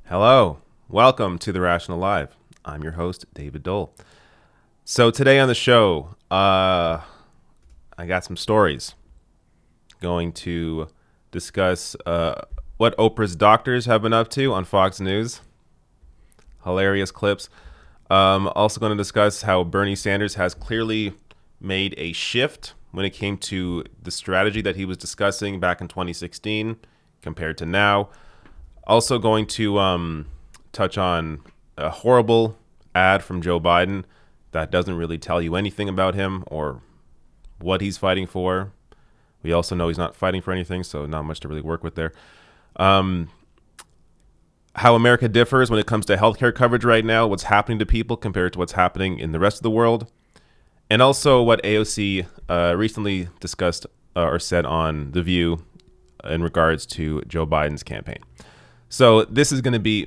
Hello, welcome to The Rational Live. I'm your host, David Dole. So today on the show, I got some stories. Going to discuss what Oprah's doctors have been up to on Fox News. Hilarious clips. Also going to discuss how Bernie Sanders has clearly made a shift when it came to the strategy that he was discussing back in 2016 compared to now. Also going to touch on a horrible ad from Joe Biden that doesn't really tell you anything about him or what he's fighting for. We also know he's not fighting for anything, so not much to really work with there. How America differs when it comes to healthcare coverage right now, what's happening to people compared to what's happening in the rest of the world. And also what AOC recently discussed or said on The View in regards to Joe Biden's campaign. So this is going to be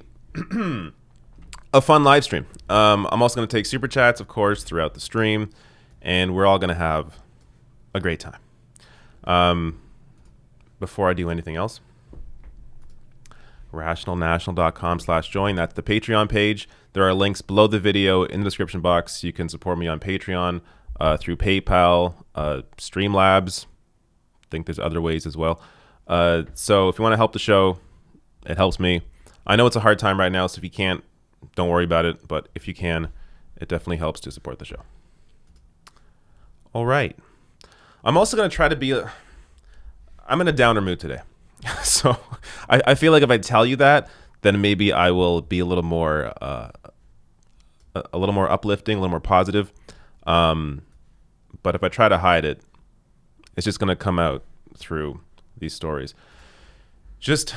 a fun live stream. I'm also going to take super chats, of course, throughout the stream, and we're all going to have a great time. Before I do anything else, rationalnational.com/join. That's the Patreon page. There are links below the video in the description box. You can support me on Patreon through PayPal, Streamlabs. I think there's other ways as well. So if you want to help the show, it helps me. I know it's a hard time right now, so if you can't, don't worry about it. But if you can, it definitely helps to support the show. All right. I'm also going to try to be, I'm in a downer mood today. So I feel like if I tell you that, then maybe I will be a little more uplifting, a little more positive. But if I try to hide it, it's just going to come out through these stories. Just,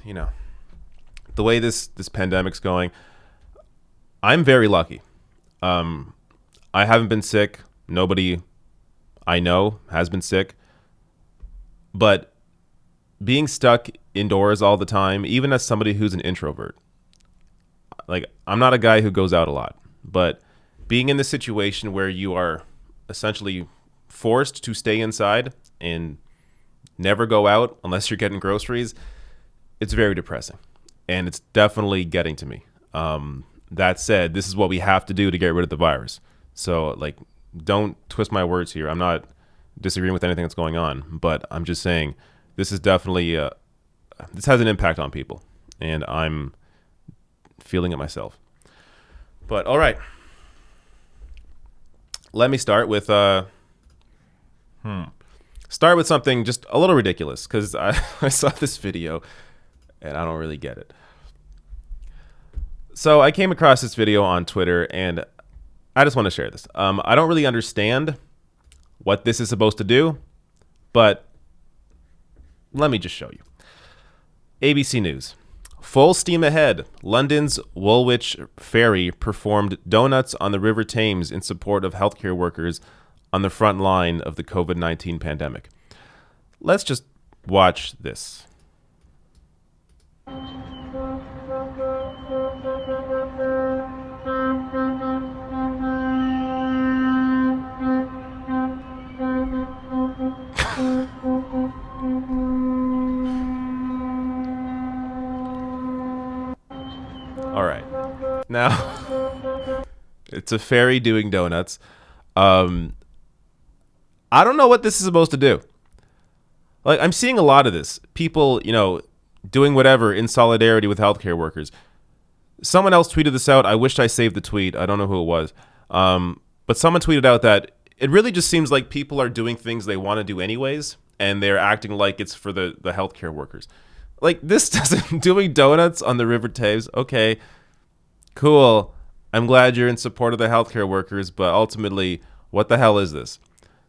the way this pandemic's going, I'm very lucky. I haven't been sick. Nobody I know has been sick. But being stuck indoors all the time, even as somebody who's an introvert, like, I'm not a guy who goes out a lot, but being in this situation where you are essentially forced to stay inside and never go out unless you're getting groceries, it's very depressing. And it's definitely getting to me. That said, this is what we have to do to get rid of the virus. So, like, don't twist my words here. I'm not disagreeing with anything that's going on, but I'm just saying this is definitely, this has an impact on people. And I'm feeling it myself. But, all right. Let me start with something just a little ridiculous, because I saw this video and I don't really get it. So I came across this video on Twitter and I just want to share this. I don't really understand what this is supposed to do, but let me just show you. ABC News. Full steam ahead. London's Woolwich Ferry performed donuts on the River Thames in support of healthcare workers on the front line of the COVID-19 pandemic. Let's just watch this. All right. Now, it's a ferry doing donuts. I don't know what this is supposed to do. Like, I'm seeing a lot of this. People, doing whatever in solidarity with healthcare workers. Someone else tweeted this out. I wished I saved the tweet. I don't know who it was. But someone tweeted out that it really just seems like people are doing things they want to do anyways, and they're acting like it's for the healthcare workers. Like, this doesn't, doing donuts on the River Thames, okay, cool. I'm glad you're in support of the healthcare workers, but ultimately, what the hell is this?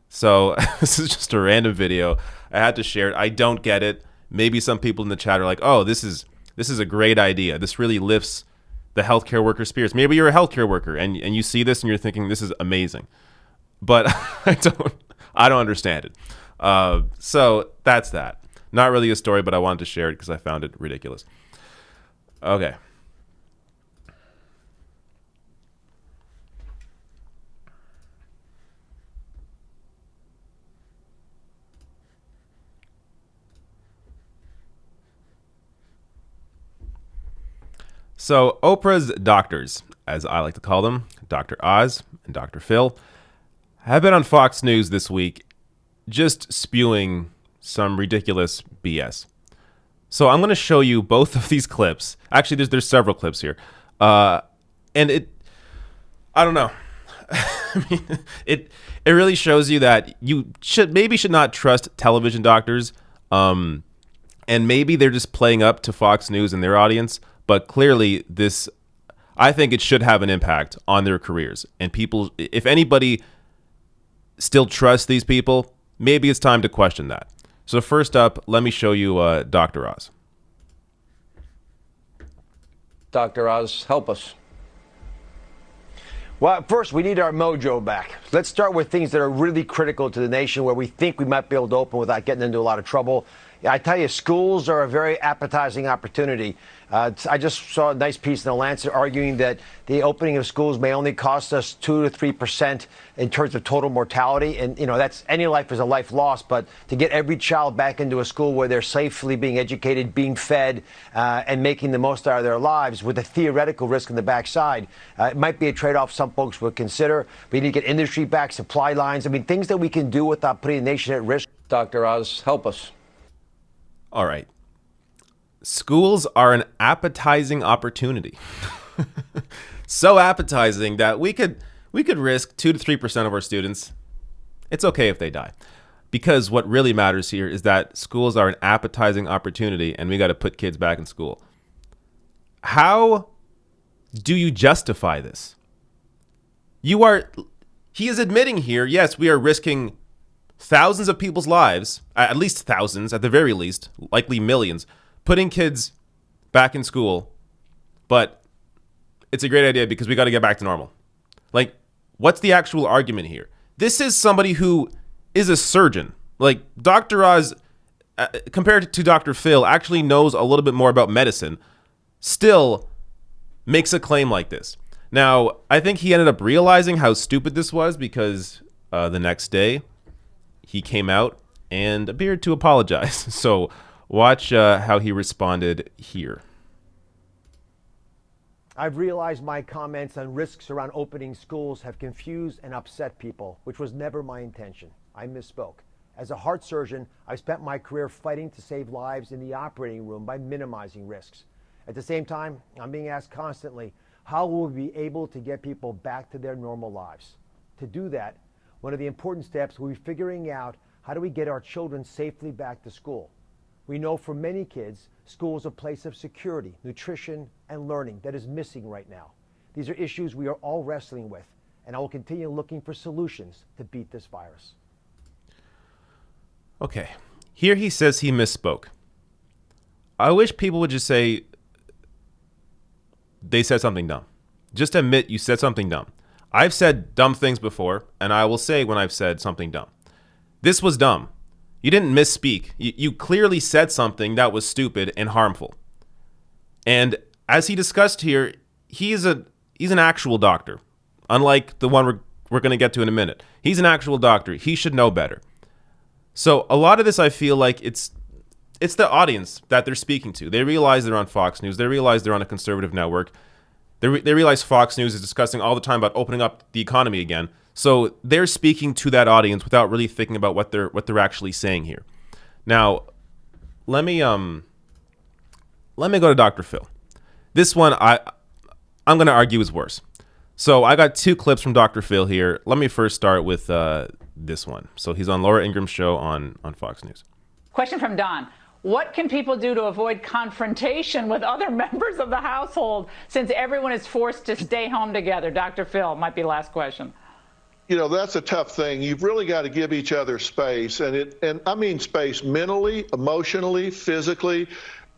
So this is just a random video. I had to share it. I don't get it. Maybe some people in the chat are like, oh, this is a great idea. This really lifts the healthcare worker spirits. Maybe you're a healthcare worker and you see this and you're thinking this is amazing. But I don't understand it. So that's that. Not really a story, but I wanted to share it because I found it ridiculous. Okay. So Oprah's doctors, as I like to call them, Dr. Oz and Dr. Phil, have been on Fox News this week just spewing some ridiculous BS. So I'm going to show you both of these clips. Actually, there's several clips here. And I don't know. I mean, it really shows you that you should not trust television doctors. And maybe they're just playing up to Fox News and their audience. But clearly, I think it should have an impact on their careers. And people, if anybody still trusts these people, maybe it's time to question that. So first up, let me show you Dr. Oz. Dr. Oz, help us. Well, first, we need our mojo back. Let's start with things that are really critical to the nation where we think we might be able to open without getting into a lot of trouble. I tell you, schools are a very appetizing opportunity. I just saw a nice piece in The Lancet arguing that the opening of schools may only cost us 2 to 3% in terms of total mortality. And, that's any life is a life lost. But to get every child back into a school where they're safely being educated, being fed, and making the most out of their lives with a theoretical risk in the backside, it might be a trade-off some folks would consider. We need to get industry back, supply lines. I mean, things that we can do without putting the nation at risk. Dr. Oz, help us. All right. Schools are an appetizing opportunity. So appetizing that we could risk 2 to 3% of our students. It's okay if they die. because what really matters here is that schools are an appetizing opportunity and we got to put kids back in school. How do you justify this? He is admitting here, yes, we are risking thousands of people's lives, at least thousands, at the very least, likely millions, putting kids back in school, but it's a great idea because we got to get back to normal. Like, what's the actual argument here? This is somebody who is a surgeon. Like, Dr. Oz, compared to Dr. Phil, actually knows a little bit more about medicine, still makes a claim like this. Now, I think he ended up realizing how stupid this was because the next day he came out and appeared to apologize. So watch how he responded here. I've realized my comments on risks around opening schools have confused and upset people, which was never my intention. I misspoke. As a heart surgeon, I've spent my career fighting to save lives in the operating room by minimizing risks. At the same time, I'm being asked constantly, how will we be able to get people back to their normal lives? To do that, one of the important steps will be figuring out how do we get our children safely back to school. We know for many kids, school is a place of security, nutrition, and learning that is missing right now. These are issues we are all wrestling with, and I will continue looking for solutions to beat this virus. Okay, here he says he misspoke. I wish people would just say they said something dumb. Just admit you said something dumb. I've said dumb things before, and I will say when I've said something dumb. This was dumb. You didn't misspeak. You clearly said something that was stupid and harmful. And as he discussed here, he's an actual doctor, unlike the one we're going to get to in a minute. He's an actual doctor. He should know better. So a lot of this, I feel like it's the audience that they're speaking to. They realize they're on Fox News. They realize they're on a conservative network. They realize Fox News is discussing all the time about opening up the economy again. So they're speaking to that audience without really thinking about what they're actually saying here. Now, let me go to Dr. Phil. This one I'm going to argue is worse. So I got two clips from Dr. Phil here. Let me first start with this one. So he's on Laura Ingraham's show on Fox News. Question from Don. What can people do to avoid confrontation with other members of the household since everyone is forced to stay home together? Dr. Phil, might be last question. You know, that's a tough thing. You've really got to give each other space, and I mean space mentally, emotionally, physically.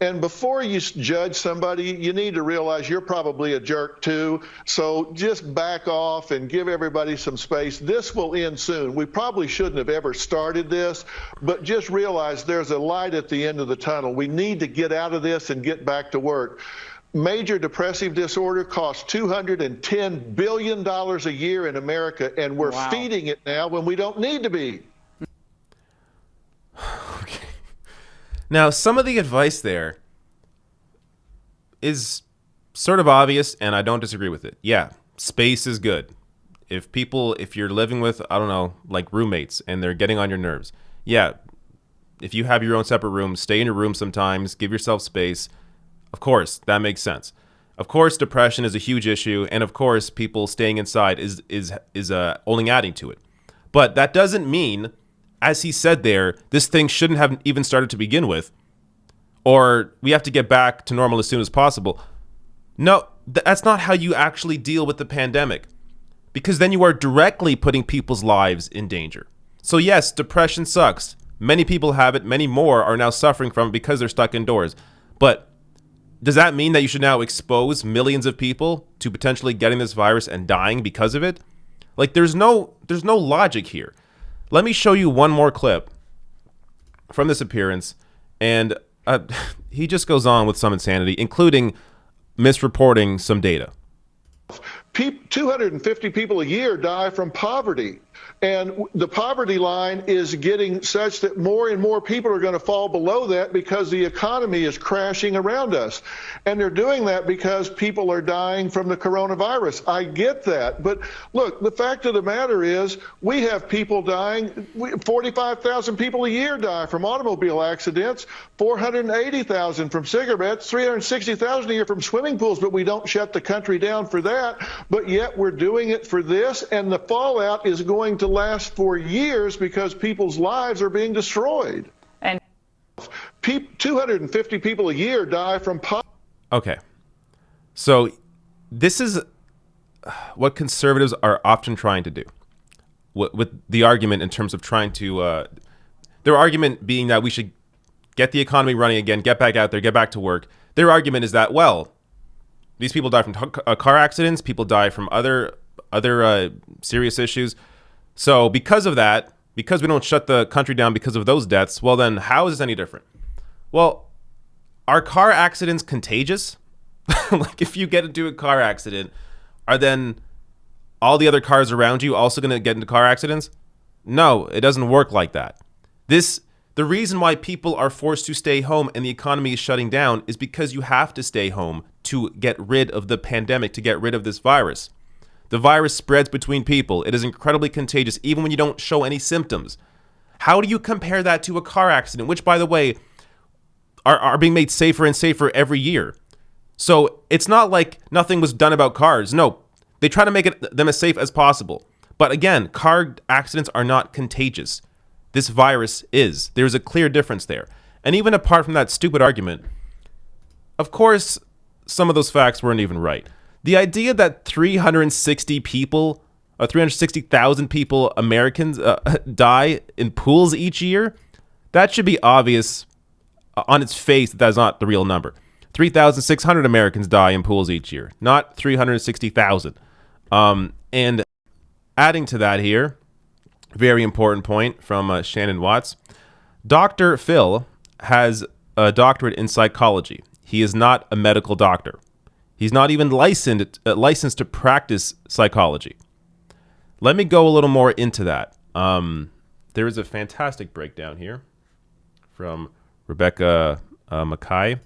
And before you judge somebody, you need to realize you're probably a jerk too. So just back off and give everybody some space. This will end soon. We probably shouldn't have ever started this, but just realize there's a light at the end of the tunnel. We need to get out of this and get back to work. Major depressive disorder costs $210 billion a year in America, and we're feeding it now when we don't need to be. Okay. Now, some of the advice there is sort of obvious, and I don't disagree with it. Yeah, space is good. If you're living with, I don't know, like roommates, and they're getting on your nerves, yeah, if you have your own separate room, stay in your room sometimes, give yourself space. Of course, that makes sense. Of course, depression is a huge issue, and of course, people staying inside is only adding to it. But that doesn't mean, as he said there, this thing shouldn't have even started to begin with, or we have to get back to normal as soon as possible. No, that's not how you actually deal with the pandemic, because then you are directly putting people's lives in danger. So yes, depression sucks. Many people have it. Many more are now suffering from it because they're stuck indoors. But does that mean that you should now expose millions of people to potentially getting this virus and dying because of it? Like, there's no logic here. Let me show you one more clip from this appearance, and he just goes on with some insanity, including misreporting some data. 250 people a year die from poverty. And the poverty line is getting such that more and more people are going to fall below that because the economy is crashing around us. And they're doing that because people are dying from the coronavirus. I get that. But look, the fact of the matter is we have people dying. 45,000 people a year die from automobile accidents, 480,000 from cigarettes, 360,000 a year from swimming pools. But we don't shut the country down for that. But yet we're doing it for this. And the fallout is going going to last for years because people's lives are being destroyed. And 250 people a year die from poverty. Okay. So this is what conservatives are often trying to do with the argument in terms of trying to, their argument being that we should get the economy running again, get back out there, get back to work. Their argument is that, well, these people die from car accidents, people die from other serious issues. So because of that, because we don't shut the country down because of those deaths, well then how is this any different? Well, are car accidents contagious? Like if you get into a car accident, are then all the other cars around you also going to get into car accidents? No, it doesn't work like that. The reason why people are forced to stay home and the economy is shutting down is because you have to stay home to get rid of the pandemic, to get rid of this virus. The virus spreads between people. It is incredibly contagious, even when you don't show any symptoms. How do you compare that to a car accident, which, by the way, are being made safer and safer every year? So it's not like nothing was done about cars. No, they try to make them as safe as possible. But again, car accidents are not contagious. This virus is. There's a clear difference there. And even apart from that stupid argument, of course, some of those facts weren't even right. The idea that 360,000 people, Americans, die in pools each year, that should be obvious on its face that is not the real number. 3,600 Americans die in pools each year, not 360,000. And adding to that here, very important point from Shannon Watts. Dr. Phil has a doctorate in psychology. He is not a medical doctor. He's not even licensed to practice psychology. Let me go a little more into that. There is a fantastic breakdown here from Rebecca Mackay.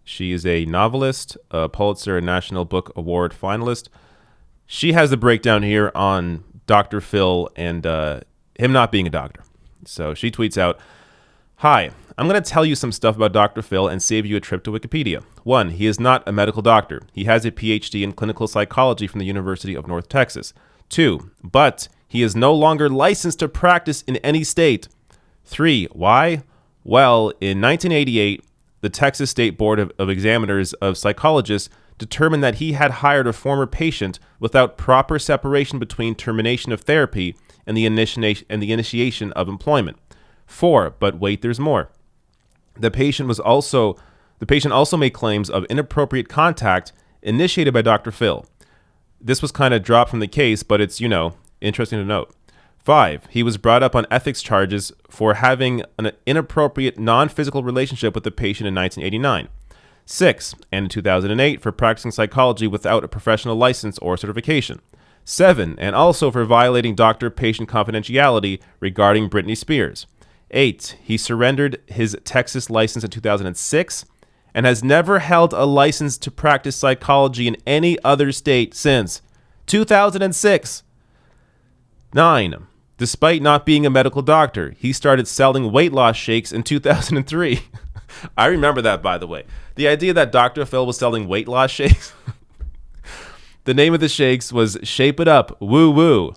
She is a novelist, a Pulitzer and National Book Award finalist. She has the breakdown here on Dr. Phil and him not being a doctor. So she tweets out, "Hi, I'm going to tell you some stuff about Dr. Phil and save you a trip to Wikipedia. 1, he is not a medical doctor. He has a PhD in clinical psychology from the University of North Texas. 2, but he is no longer licensed to practice in any state. 3, why? Well, in 1988, the Texas State Board of Examiners of Psychologists determined that he had hired a former patient without proper separation between termination of therapy and the initiation of employment. 4, but wait, there's more. The patient also made claims of inappropriate contact initiated by Dr. Phil. This was kind of dropped from the case, but it's, interesting to note. 5, he was brought up on ethics charges for having an inappropriate non-physical relationship with the patient in 1989. 6, and in 2008 for practicing psychology without a professional license or certification. 7, and also for violating doctor-patient confidentiality regarding Britney Spears. 8, he surrendered his Texas license in 2006 and has never held a license to practice psychology in any other state since 2006. 9, despite not being a medical doctor, he started selling weight loss shakes in 2003. I remember that, by the way. The idea that Dr. Phil was selling weight loss shakes. The name of the shakes was Shape It Up, Woo Woo.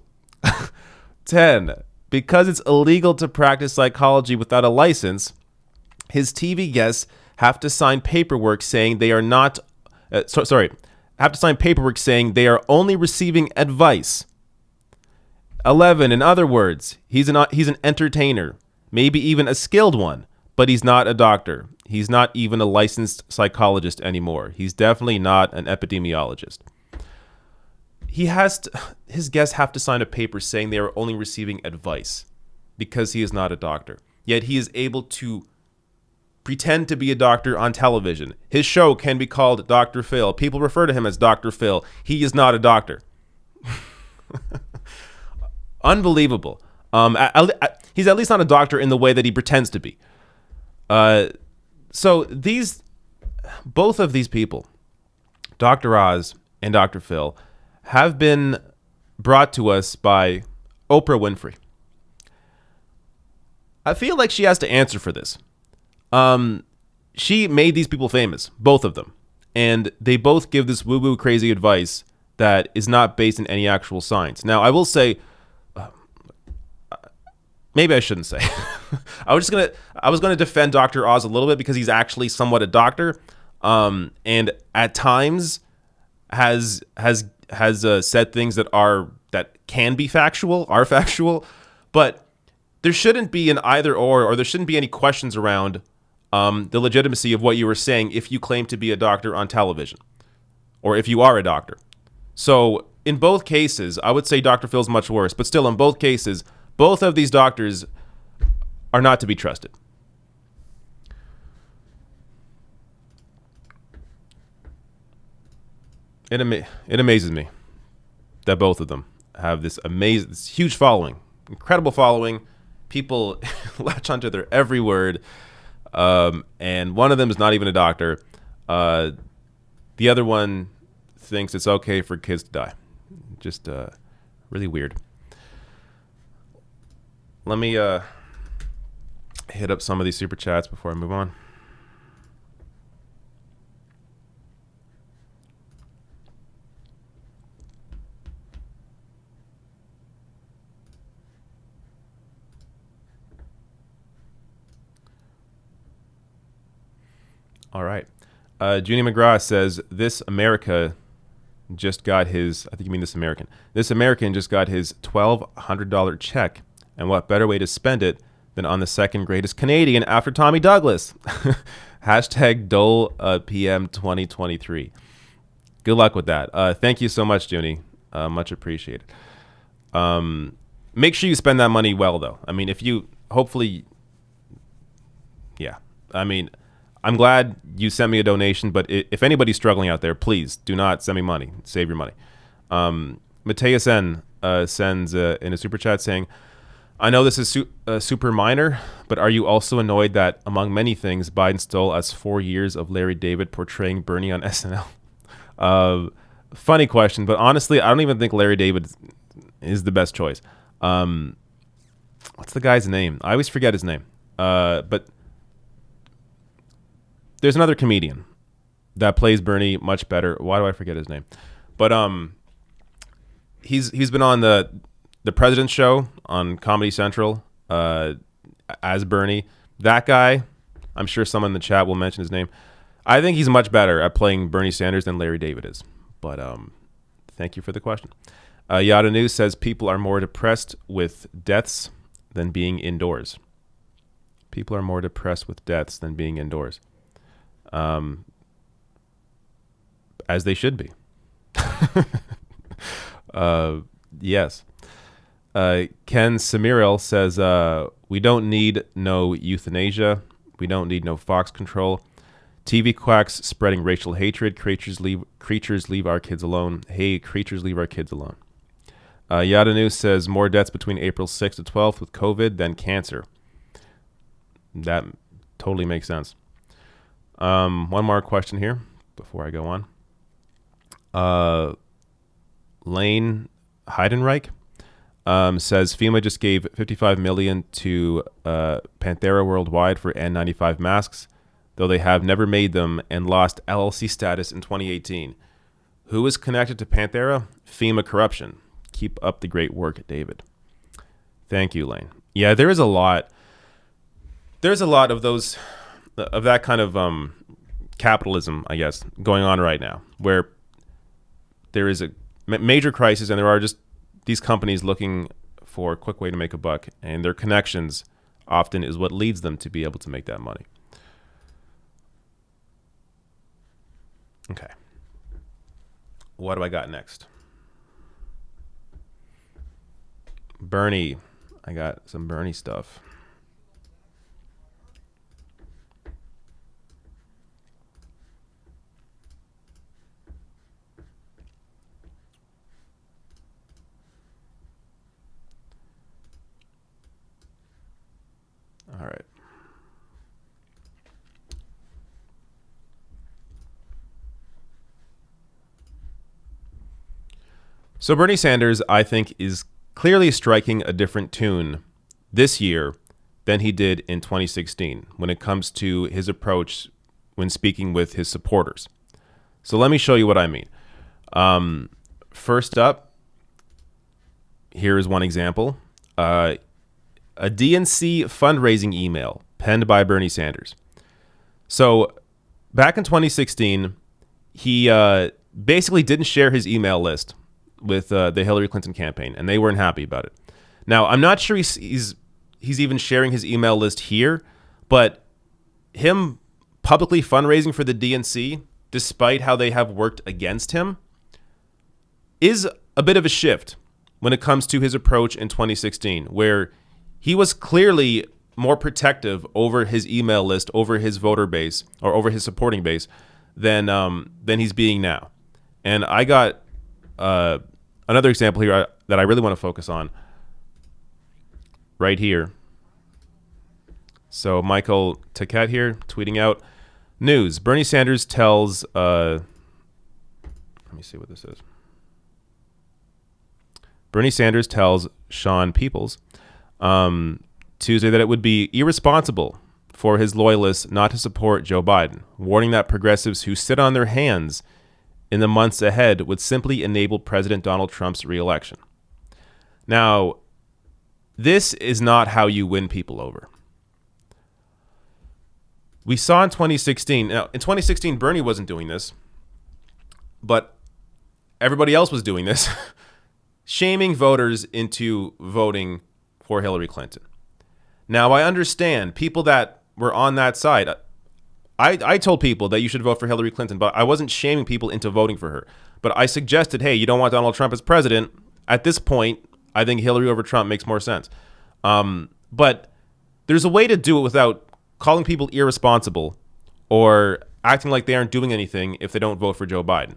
10, because it's illegal to practice psychology without a license, his TV guests have to sign paperwork saying they are not, have to sign paperwork saying they are only receiving advice. 11, in other words, he's an entertainer, maybe even a skilled one, but he's not a doctor. He's not even a licensed psychologist anymore. He's definitely not an epidemiologist. His guests have to sign a paper saying they are only receiving advice because he is not a doctor. Yet he is able to pretend to be a doctor on television. His show can be called Dr. Phil. People refer to him as Dr. Phil. He is not a doctor. Unbelievable. He's at least not a doctor in the way that he pretends to be. So both of these people, Dr. Oz and Dr. Phil, have been brought to us by Oprah Winfrey. I feel like she has to answer for this. She made these people famous, both of them, and they both give this woo-woo crazy advice that is not based in any actual science. Now, I will say, maybe I shouldn't say. I was gonna defend Dr. Oz a little bit because he's actually somewhat a doctor, and at times has said things that can be are factual, but there shouldn't be an either or there shouldn't be any questions around the legitimacy of what you were saying if you claim to be a doctor on television, or if you are a doctor. So in both cases, I would say Dr. Phil's much worse, but still in both cases, both of these doctors are not to be trusted. It amazes me that both of them have this huge following, incredible following. People latch onto their every word, and one of them is not even a doctor. The other one thinks it's okay for kids to die. Just really weird. Let me hit up some of these super chats before I move on. All right. Junie McGraw says, this America just got his, I think you mean this American. This American just got his $1,200 check. And what better way to spend it than on the second greatest Canadian after Tommy Douglas? Hashtag Dole PM 2023. Good luck with that. Thank you so much, Junie. Much appreciated. Make sure you spend that money well, though. I mean, I'm glad you sent me a donation, but if anybody's struggling out there, please do not send me money. Save your money. Mateus N sends in a super chat saying, I know this is super minor, but are you also annoyed that, among many things, Biden stole us 4 years of Larry David portraying Bernie on SNL? Funny question, but honestly, I don't even think Larry David is the best choice. What's the guy's name? I always forget his name. But there's another comedian that plays Bernie much better. Why do I forget his name? But he's been on the President's Show on Comedy Central as Bernie. That guy, I'm sure someone in the chat will mention his name. I think he's much better at playing Bernie Sanders than Larry David is. But thank you for the question. Yada News says people are more depressed with deaths than being indoors. People are more depressed with deaths than being indoors. As they should be. Yes. Ken Samiril says, we don't need no euthanasia. We don't need no Fox control. TV quacks spreading racial hatred. Creatures leave our kids alone. Hey, creatures leave our kids alone. Yadanu says, more deaths between April 6th to 12th with COVID than cancer. That totally makes sense. One more question here before I go on. Lane Heidenreich says FEMA just gave $55 million to Panthera Worldwide for N95 masks, though they have never made them and lost LLC status in 2018. Who is connected to Panthera? FEMA corruption. Keep up the great work, David. Thank you, Lane. Yeah, there is a lot. There's a lot of those, of that kind of capitalism, I guess, going on right now, where there is a major crisis and there are just these companies looking for a quick way to make a buck, and their connections often is what leads them to be able to make that money. Okay. What do I got next? Bernie. I got some Bernie stuff. All right. So Bernie Sanders, I think, is clearly striking a different tune this year than he did in 2016 when it comes to his approach when speaking with his supporters. So let me show you what I mean. First up, here is one example. a DNC fundraising email penned by Bernie Sanders. So back in 2016, he basically didn't share his email list with the Hillary Clinton campaign, and they weren't happy about it. Now, I'm not sure he's even sharing his email list here, but him publicly fundraising for the DNC, despite how they have worked against him, is a bit of a shift when it comes to his approach in 2016, where he was clearly more protective over his email list, over his voter base, or over his supporting base than he's being now. And I got another example here that I really want to focus on right here. So Michael Taquet here tweeting out, news, Bernie Sanders tells, let me see what this is. Bernie Sanders tells Sean Peoples Tuesday that it would be irresponsible for his loyalists not to support Joe Biden, warning that progressives who sit on their hands in the months ahead would simply enable President Donald Trump's reelection. Now, this is not how you win people over. We saw in 2016, now in 2016, Bernie wasn't doing this, but everybody else was doing this, shaming voters into voting for Hillary Clinton. Now, I understand people that were on that side. I told people that you should vote for Hillary Clinton, but I wasn't shaming people into voting for her. But I suggested, hey, you don't want Donald Trump as president. At this point, I think Hillary over Trump makes more sense. But there's a way to do it without calling people irresponsible or acting like they aren't doing anything if they don't vote for Joe Biden.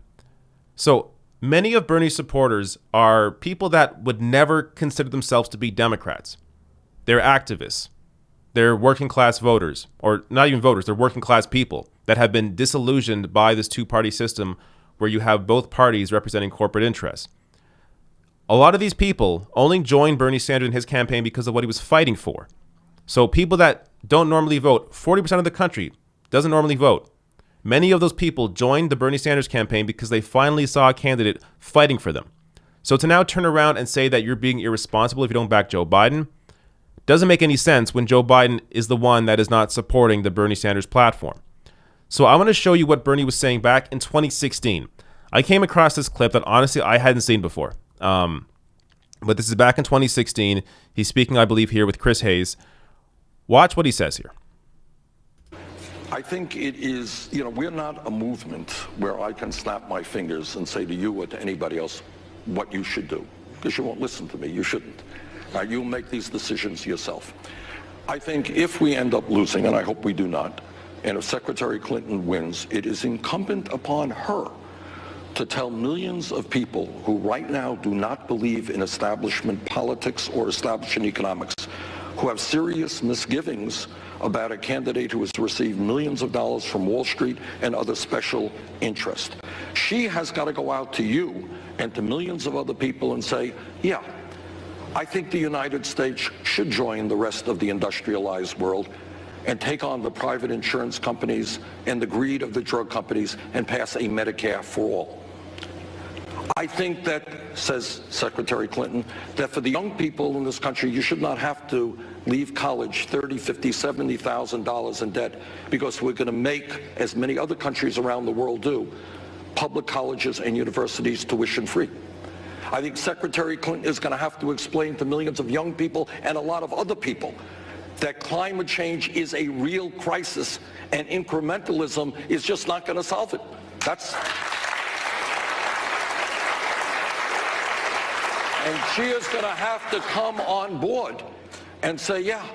So many of Bernie's supporters are people that would never consider themselves to be Democrats. They're activists. They're working class voters, or not even voters, they're working class people that have been disillusioned by this two-party system where you have both parties representing corporate interests. A lot of these people only joined Bernie Sanders in his campaign because of what he was fighting for. So people that don't normally vote, 40% of the country doesn't normally vote. Many of those people joined the Bernie Sanders campaign because they finally saw a candidate fighting for them. So to now turn around and say that you're being irresponsible if you don't back Joe Biden doesn't make any sense when Joe Biden is the one that is not supporting the Bernie Sanders platform. So I want to show you what Bernie was saying back in 2016. I came across this clip that honestly I hadn't seen before. But this is back in 2016. He's speaking, I believe, here with Chris Hayes. Watch what he says here. I think it is, we're not a movement where I can snap my fingers and say to you or to anybody else what you should do, because you won't listen to me. You shouldn't. You'll make these decisions yourself. I think if we end up losing, and I hope we do not, and if Secretary Clinton wins, it is incumbent upon her to tell millions of people who right now do not believe in establishment politics or establishment economics, who have serious misgivings about a candidate who has received millions of dollars from Wall Street and other special interests. She has got to go out to you and to millions of other people and say, yeah, I think the United States should join the rest of the industrialized world and take on the private insurance companies and the greed of the drug companies and pass a Medicare for all. I think that, says Secretary Clinton, that for the young people in this country, you should not have to leave college $30,000, $50,000, $70,000 in debt, because we're going to make, as many other countries around the world do, public colleges and universities tuition free. I think Secretary Clinton is going to have to explain to millions of young people and a lot of other people that climate change is a real crisis and incrementalism is just not going to solve it. And she is going to have to come on board and say, yeah,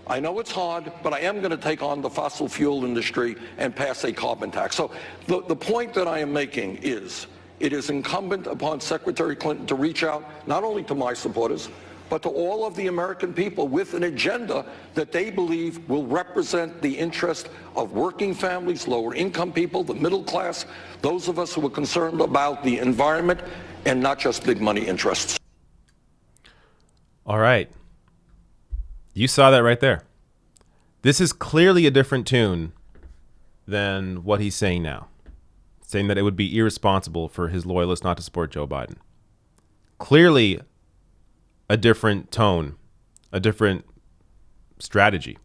I know it's hard, but I am going to take on the fossil fuel industry and pass a carbon tax. So the point that I am making is it is incumbent upon Secretary Clinton to reach out not only to my supporters, but to all of the American people with an agenda that they believe will represent the interest of working families, lower income people, the middle class, those of us who are concerned about the environment and not just big money interests. All right. You saw that right there. This is clearly a different tune than what he's saying now. Saying that it would be irresponsible for his loyalists not to support Joe Biden. Clearly a different tone, a different strategy.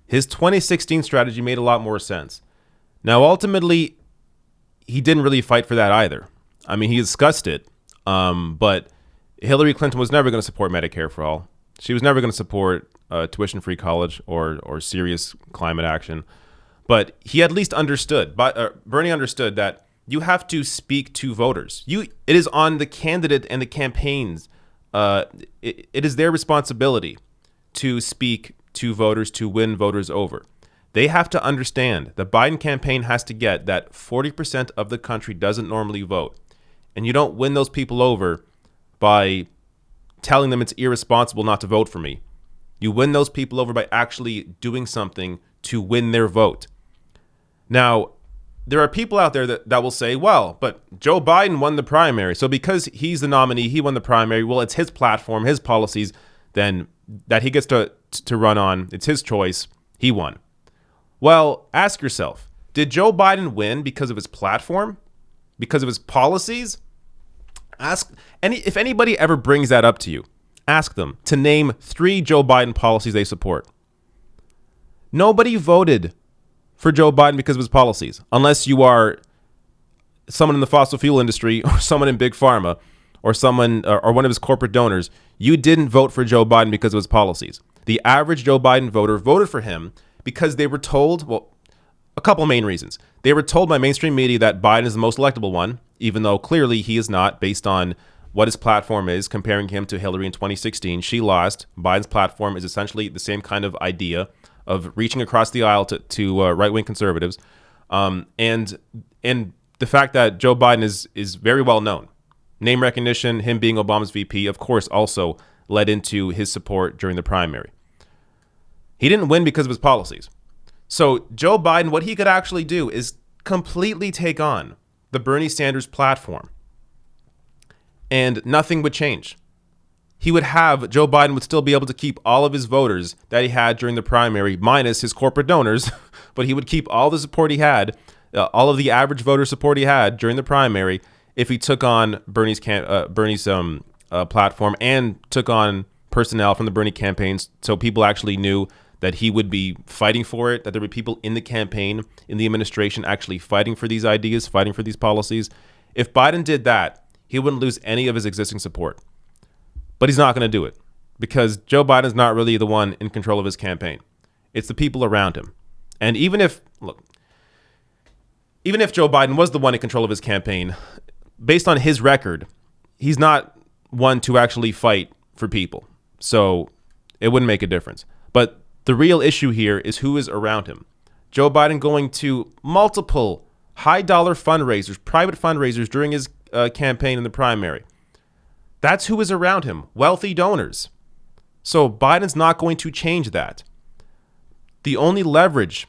His 2016 strategy made a lot more sense. Now, ultimately, he didn't really fight for that either. I mean, he discussed it, but Hillary Clinton was never going to support Medicare for all. She was never going to support tuition-free college or serious climate action. But he at least understood, Bernie understood that you have to speak to voters. It is on the candidate and the campaigns. It is their responsibility to speak to voters, to win voters over. They have to understand the Biden campaign has to get that 40% of the country doesn't normally vote. And you don't win those people over by telling them it's irresponsible not to vote for me. You win those people over by actually doing something to win their vote. Now, there are people out there that will say, well, but Joe Biden won the primary. So because he's the nominee, he won the primary. Well, it's his platform, his policies, then that he gets to run on. It's his choice. He won. Well, ask yourself, did Joe Biden win because of his platform? Because of his policies? If anybody ever brings that up to you, ask them to name 3 Joe Biden policies they support. Nobody voted for Joe Biden because of his policies, unless you are someone in the fossil fuel industry or someone in big pharma or someone or one of his corporate donors. You didn't vote for Joe Biden because of his policies. The average Joe Biden voter voted for him because they were told, well, a couple main reasons. They were told by mainstream media that Biden is the most electable one, even though clearly he is not, based on what his platform is, comparing him to Hillary in 2016. She lost. Biden's platform is essentially the same kind of idea of reaching across the aisle to right-wing conservatives. And the fact that Joe Biden is very well known. Name recognition, him being Obama's VP, of course, also led into his support during the primary. He didn't win because of his policies. So Joe Biden, what he could actually do is completely take on the Bernie Sanders platform, and nothing would change. Joe Biden would still be able to keep all of his voters that he had during the primary, minus his corporate donors, but he would keep all the support he had, all of the average voter support he had during the primary, if he took on Bernie's platform and took on personnel from the Bernie campaigns, so people actually knew that he would be fighting for it, that there would be people in the campaign, in the administration, actually fighting for these ideas, fighting for these policies. If Biden did that, he wouldn't lose any of his existing support. But he's not going to do it because Joe Biden is not really the one in control of his campaign. It's the people around him. And even if Joe Biden was the one in control of his campaign, based on his record, he's not one to actually fight for people. So it wouldn't make a difference. But the real issue here is who is around him. Joe Biden going to multiple high-dollar fundraisers, private fundraisers during his campaign in the primary. That's who is around him, wealthy donors. So Biden's not going to change that. The only leverage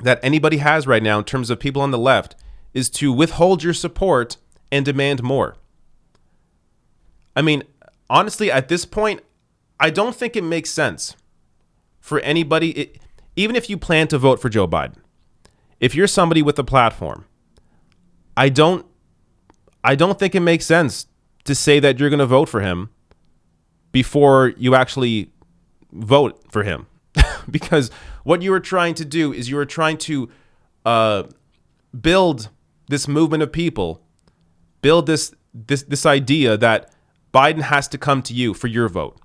that anybody has right now in terms of people on the left is to withhold your support and demand more. I mean, honestly, at this point, I don't think it makes sense for anybody, even if you plan to vote for Joe Biden. If you're somebody with a platform, I don't think it makes sense to say that you're going to vote for him before you actually vote for him. Because what you are trying to do is you are trying to build this movement of people, build this idea that Biden has to come to you for your vote.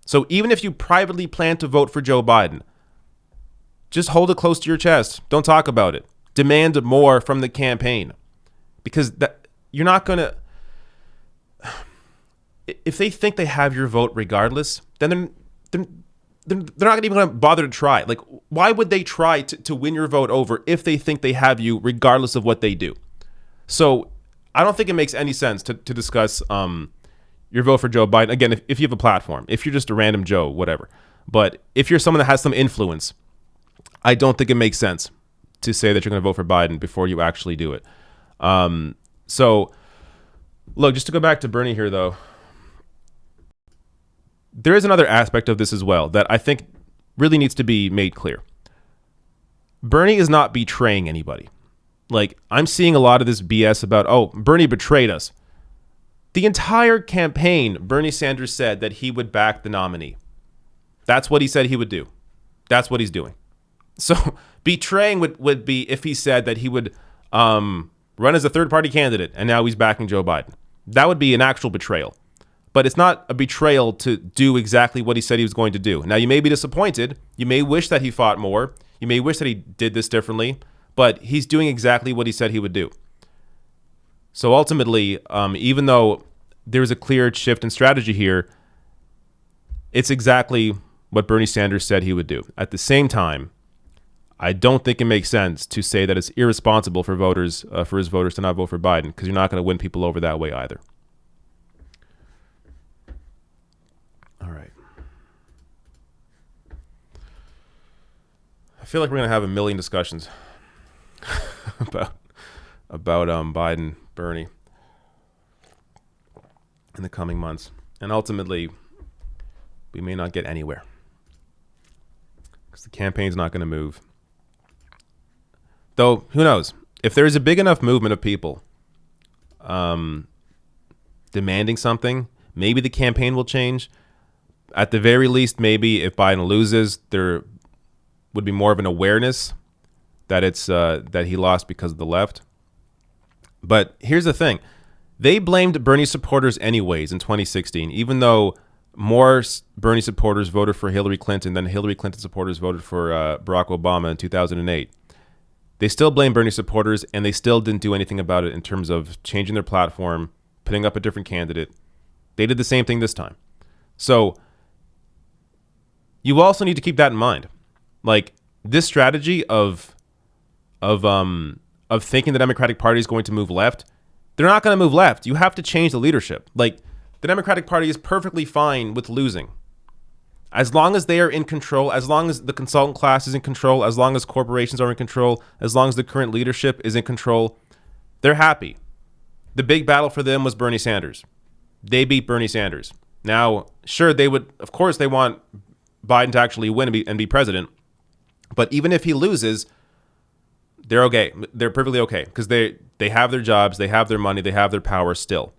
So even if you privately plan to vote for Joe Biden, just hold it close to your chest. Don't talk about it. Demand more from the campaign, because you're not going to. If they think they have your vote regardless, then they're not even going to bother to try. Like, why would they try to win your vote over if they think they have you regardless of what they do? So I don't think it makes any sense to discuss your vote for Joe Biden. Again, if you have a platform, if you're just a random Joe, whatever. But if you're someone that has some influence, I don't think it makes sense to say that you're going to vote for Biden before you actually do it. So, look, just to go back to Bernie here, though, there is another aspect of this as well that I think really needs to be made clear. Bernie is not betraying anybody. Like, I'm seeing a lot of this BS about, oh, Bernie betrayed us. The entire campaign, Bernie Sanders said that he would back the nominee. That's what he said he would do. That's what he's doing. So betraying would be if he said that he would run as a third-party candidate and now he's backing Joe Biden. That would be an actual betrayal. But it's not a betrayal to do exactly what he said he was going to do. Now, you may be disappointed. You may wish that he fought more. You may wish that he did this differently. But he's doing exactly what he said he would do. So ultimately, even though there's a clear shift in strategy here, it's exactly what Bernie Sanders said he would do. At the same time, I don't think it makes sense to say that it's irresponsible for voters, for his voters to not vote for Biden, because you're not going to win people over that way either. All right. I feel like we're going to have a million discussions about Biden, Bernie in the coming months. And ultimately, we may not get anywhere because the campaign's not going to move. Though, who knows? If there is a big enough movement of people demanding something, maybe the campaign will change. At the very least, maybe if Biden loses, there would be more of an awareness that it's that he lost because of the left. But here's the thing. They blamed Bernie supporters anyways in 2016, even though more Bernie supporters voted for Hillary Clinton than Hillary Clinton supporters voted for Barack Obama in 2008. They still blame Bernie supporters, and they still didn't do anything about it in terms of changing their platform, putting up a different candidate. They did the same thing this time. So you also need to keep that in mind. Like, this strategy of thinking the Democratic Party is going to move left, they're not going to move left. You have to change the leadership. Like, the Democratic Party is perfectly fine with losing. As long as they are in control, as long as the consultant class is in control, as long as corporations are in control, as long as the current leadership is in control, they're happy. The big battle for them was Bernie Sanders. They beat Bernie Sanders. Now, sure, they would, of course, they want Biden to actually win and be president. But even if he loses, they're okay. They're perfectly okay because they have their jobs, they have their money, they have their power still.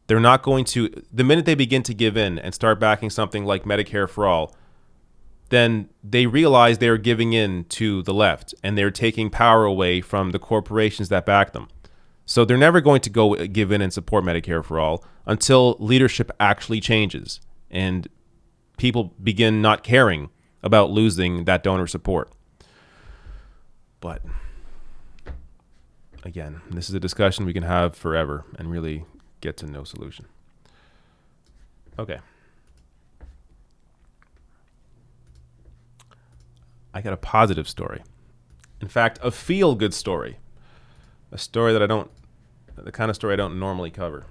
They're not going to, the minute they begin to give in and start backing something like Medicare for all, then they realize they're giving in to the left and they're taking power away from the corporations that back them. So they're never going to go give in and support Medicare for all until leadership actually changes and people begin not caring about losing that donor support. But again, this is a discussion we can have forever and really get to no solution. Okay. I got a positive story. In fact, a feel-good story. A story that the kind of story I don't normally cover.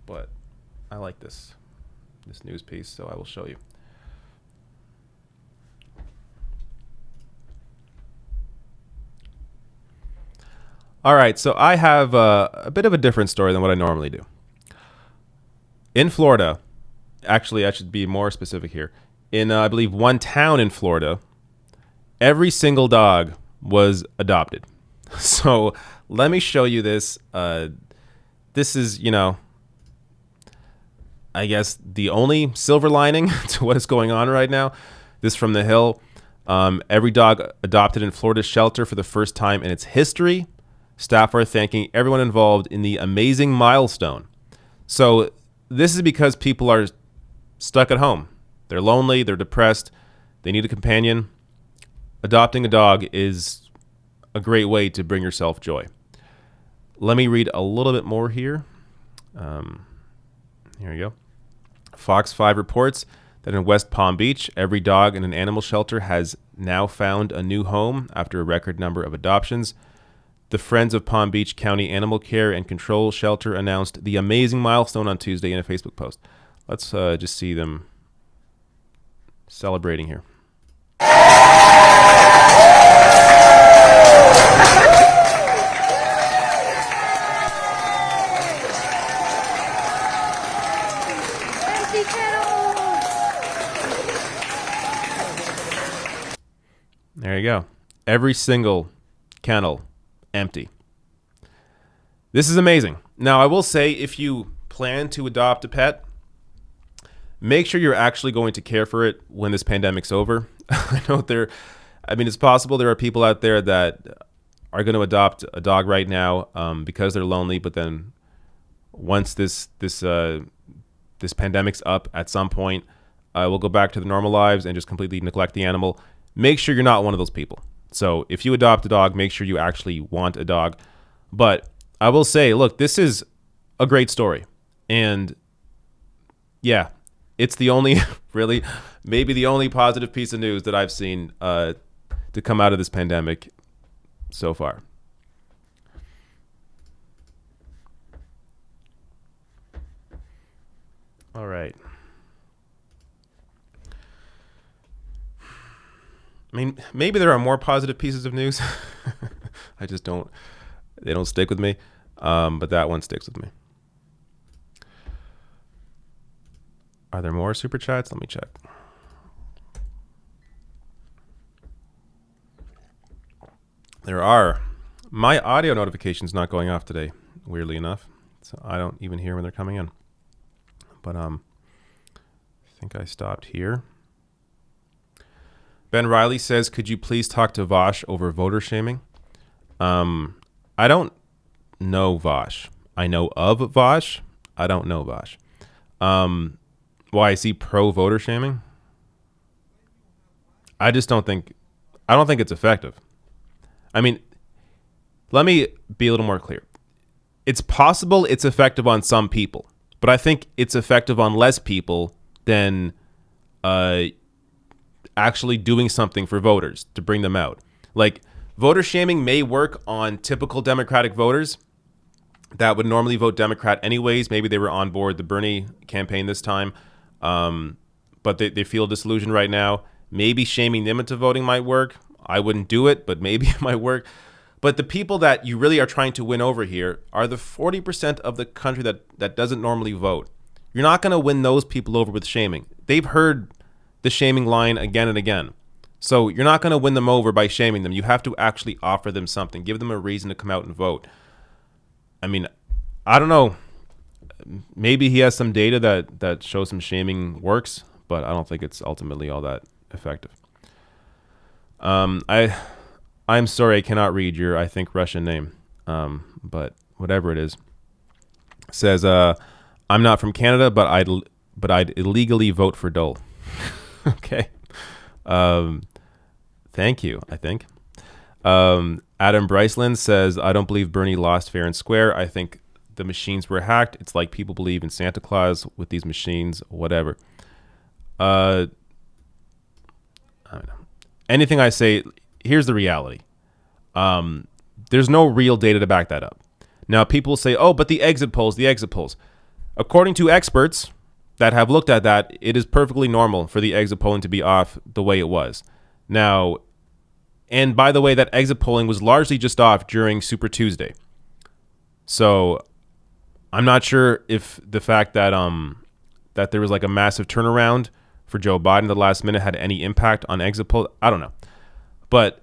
But I like this news piece, so I will show you. All right, so I have a bit of a different story than what I normally do. In Florida, actually, I should be more specific here. In, I believe, one town in Florida, every single dog was adopted. So let me show you this. This is, I guess the only silver lining to what is going on right now. This from The Hill. Every dog adopted in Florida's shelter for the first time in its history. Staff are thanking everyone involved in the amazing milestone. So this is because people are stuck at home. They're lonely, they're depressed, they need a companion. Adopting a dog is a great way to bring yourself joy. Let me read a little bit more here. Here we go. Fox 5 reports that in West Palm Beach, every dog in an animal shelter has now found a new home after a record number of adoptions. The Friends of Palm Beach County Animal Care and Control Shelter announced the amazing milestone on Tuesday in a Facebook post. Let's just see them celebrating here. There you go. Every single kennel empty. This is amazing. Now, I will say, if you plan to adopt a pet, make sure you're actually going to care for it when this pandemic's over. I know it's possible there are people out there that are going to adopt a dog right now because they're lonely, but then once this pandemic's up at some point, we'll go back to the normal lives and just completely neglect the animal. Make sure you're not one of those people. So if you adopt a dog, make sure you actually want a dog. But I will say, look, this is a great story. And yeah, it's the only, really, maybe the only positive piece of news that I've seen to come out of this pandemic so far. All right. I mean, maybe there are more positive pieces of news. I just don't, they don't stick with me. But that one sticks with me. Are there more super chats? Let me check. There are. My audio notification's not going off today, weirdly enough. So I don't even hear when they're coming in. But I think I stopped here. Ben Riley says, could you please talk to Vosh over voter shaming? I don't know Vosh. I know of Vosh. I don't know Vosh. Why is he pro voter shaming? I don't think it's effective. I mean, let me be a little more clear. It's possible it's effective on some people, but I think it's effective on less people than actually doing something for voters to bring them out. Like, voter shaming may work on typical Democratic voters that would normally vote Democrat anyways. Maybe they were on board the Bernie campaign this time, but they feel disillusioned right now. Maybe shaming them into voting might work. I wouldn't do it, but maybe it might work. But the people that you really are trying to win over here are the 40% of the country that doesn't normally vote. You're not going to win those people over with shaming. They've heard the shaming line again and again. So you're not going to win them over by shaming them. You have to actually offer them something. Give them a reason to come out and vote. I mean, I don't know. Maybe he has some data that shows some shaming works, but I don't think it's ultimately all that effective. I'm sorry I cannot read your, I think, Russian name, but whatever it is. It says, I'm not from Canada, but I'd illegally vote for Dole. Okay. Thank you, I think. Adam Bryceland says, I don't believe Bernie lost fair and square. I think the machines were hacked. It's like people believe in Santa Claus with these machines, whatever. I don't know. Anything I say, here's the reality. There's no real data to back that up. Now, people say, oh, but the exit polls. According to experts that have looked at that, it is perfectly normal for the exit polling to be off the way it was. Now, and by the way, that exit polling was largely just off during Super Tuesday. So I'm not sure if the fact that that there was like a massive turnaround for Joe Biden at the last minute had any impact on exit poll. I don't know. But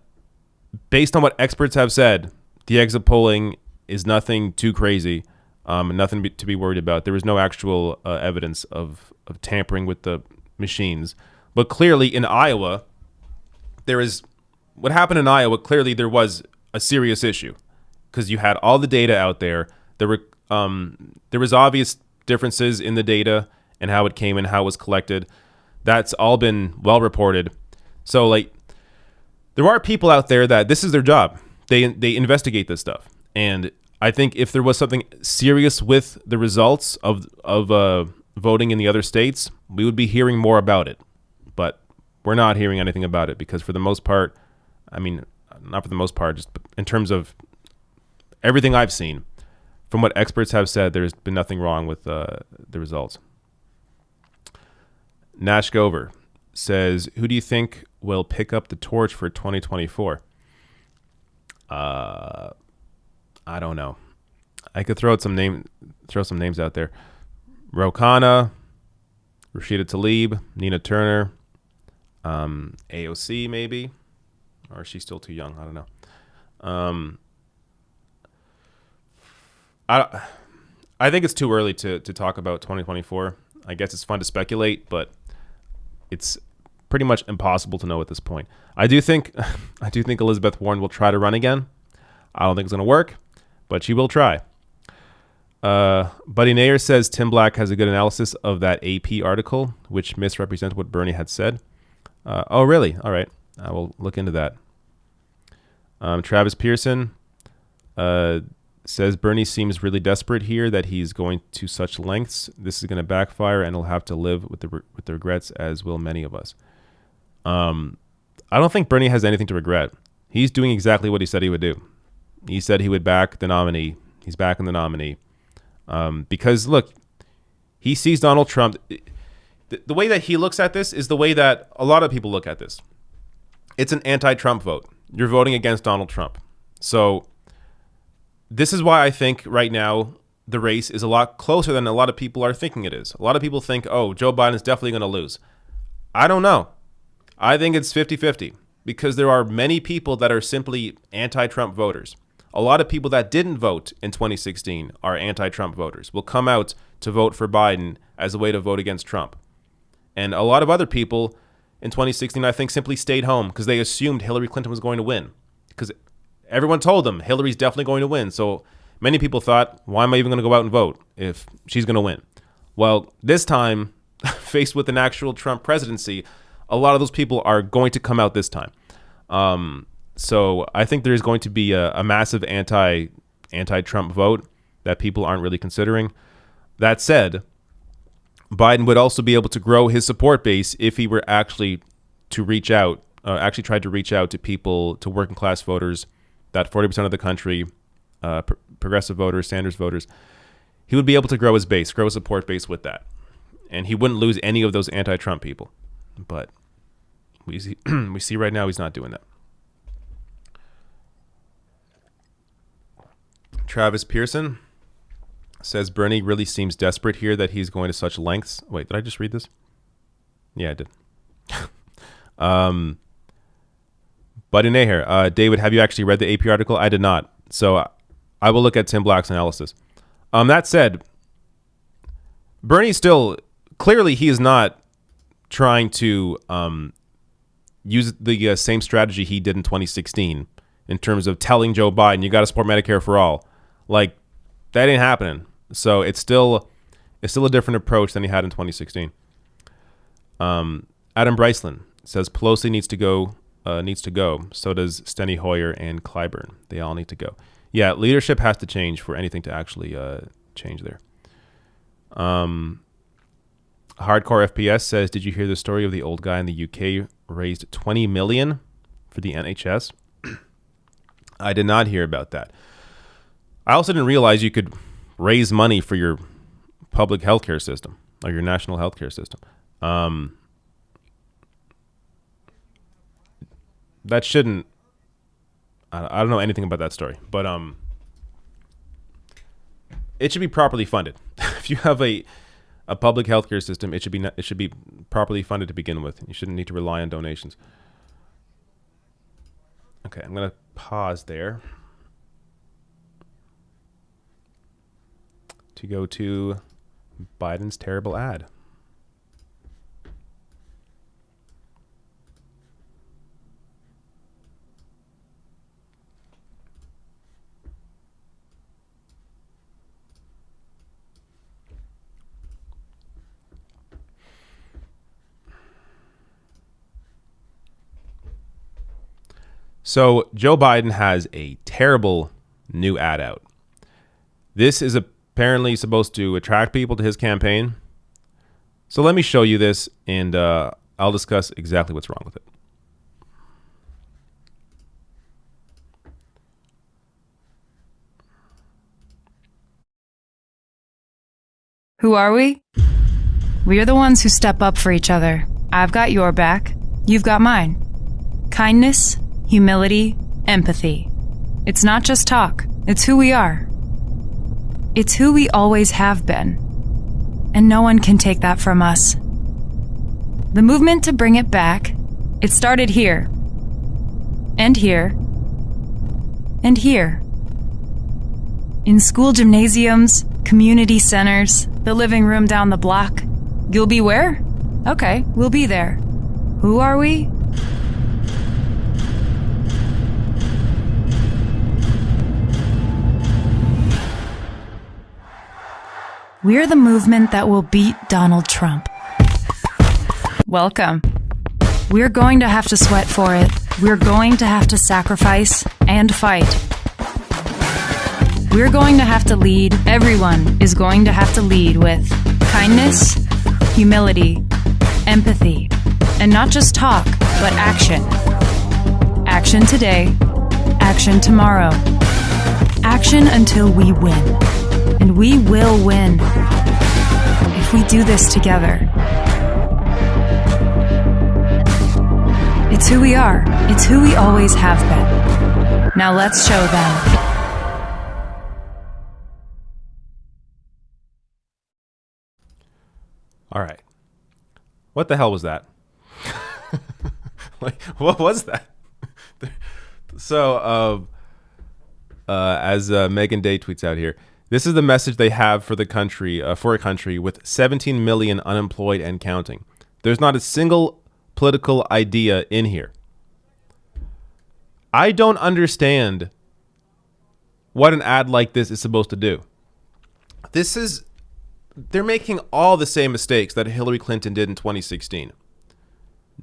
based on what experts have said, the exit polling is nothing too crazy, nothing to be worried about. There was no actual evidence of tampering with the machines. But clearly in Iowa, what happened in Iowa, clearly there was a serious issue because you had all the data out there. There was obvious differences in the data and how it came and how it was collected. That's all been well reported. So like, there are people out there that this is their job. They investigate this stuff. And I think if there was something serious with the results of voting in the other states, we would be hearing more about it. But we're not hearing anything about it because for the most part, I mean, not for the most part, just in terms of everything I've seen, from what experts have said, there's been nothing wrong with the results. Nash Gover says, who do you think will pick up the torch for 2024? I don't know. I could throw some names out there. Ro Khanna, Rashida Tlaib, Nina Turner, AOC maybe, or is she still too young? I don't know. I think it's too early to talk about 2024. I guess it's fun to speculate, but it's pretty much impossible to know at this point. I do think Elizabeth Warren will try to run again. I don't think it's going to work, but she will try. Buddy Nair says Tim Black has a good analysis of that AP article, which misrepresented what Bernie had said. Oh, really? All right. I will look into that. Travis Pearson says Bernie seems really desperate here that he's going to such lengths. This is going to backfire, and he'll have to live with the regrets, as will many of us. I don't think Bernie has anything to regret. He's doing exactly what he said he would do. He said he would back the nominee. He's backing the nominee. Because, look, he sees Donald Trump. The way that he looks at this is the way that a lot of people look at this. It's an anti-Trump vote. You're voting against Donald Trump. So this is why I think right now the race is a lot closer than a lot of people are thinking it is. A lot of people think, oh, Joe Biden is definitely going to lose. I don't know. I think it's 50-50 because there are many people that are simply anti-Trump voters. A lot of people that didn't vote in 2016 are anti-Trump voters, will come out to vote for Biden as a way to vote against Trump. And a lot of other people in 2016, I think, simply stayed home because they assumed Hillary Clinton was going to win. Because everyone told them Hillary's definitely going to win. So many people thought, why am I even going to go out and vote if she's going to win? Well, this time, faced with an actual Trump presidency, a lot of those people are going to come out this time. So I think there's going to be a massive anti-Trump vote that people aren't really considering. That said, Biden would also be able to grow his support base if he were actually to tried to reach out to people, to working class voters, that 40% of the country, progressive voters, Sanders voters. He would be able to grow his base, grow his support base with that. And he wouldn't lose any of those anti-Trump people. But we see right now he's not doing that. Travis Pearson says Bernie really seems desperate here that he's going to such lengths. Wait, did I just read this? Yeah, I did. Buddy Nair, David, have you actually read the AP article? I did not. So I will look at Tim Black's analysis. That said, Bernie still, clearly he is not trying to use the same strategy he did in 2016 in terms of telling Joe Biden, you got to support Medicare for all. Like, that ain't happening. So it's still a different approach than he had in 2016. Adam Bryceland says Pelosi needs to go. So does Steny Hoyer and Clyburn. They all need to go. Yeah, leadership has to change for anything to actually change there. Hardcore FPS says, did you hear the story of the old guy in the UK raised $20 million for the NHS? I did not hear about that. I also didn't realize you could raise money for your public healthcare system or your national healthcare system. That shouldn't. I don't know anything about that story, but it should be properly funded. If you have a public healthcare system, it should be properly funded to begin with. You shouldn't need to rely on donations. Okay, I'm gonna pause there to go to Biden's terrible ad. So Joe Biden has a terrible new ad out. This is apparently supposed to attract people to his campaign. So let me show you this, and I'll discuss exactly what's wrong with it. Who are we? We are the ones who step up for each other. I've got your back. You've got mine. Kindness, humility, empathy. It's not just talk. It's who we are. It's who we always have been. And no one can take that from us. The movement to bring it back, it started here. And here. And here. In school gymnasiums, community centers, the living room down the block, You'll be where? Okay, we'll be there. Who are we? We're the movement that will beat Donald Trump. Welcome. We're going to have to sweat for it. We're going to have to sacrifice and fight. We're going to have to lead. Everyone is going to have to lead with kindness, humility, empathy, and not just talk, but action. Action today, action tomorrow. Action until we win. And we will win if we do this together. It's who we are. It's who we always have been. Now let's show them. All right. What the hell was that? Like, what was that? So, as Megan Day tweets out here, this is the message they have for the country, for a country with 17 million unemployed and counting. There's not a single political idea in here. I don't understand what an ad like this is supposed to do. They're making all the same mistakes that Hillary Clinton did in 2016.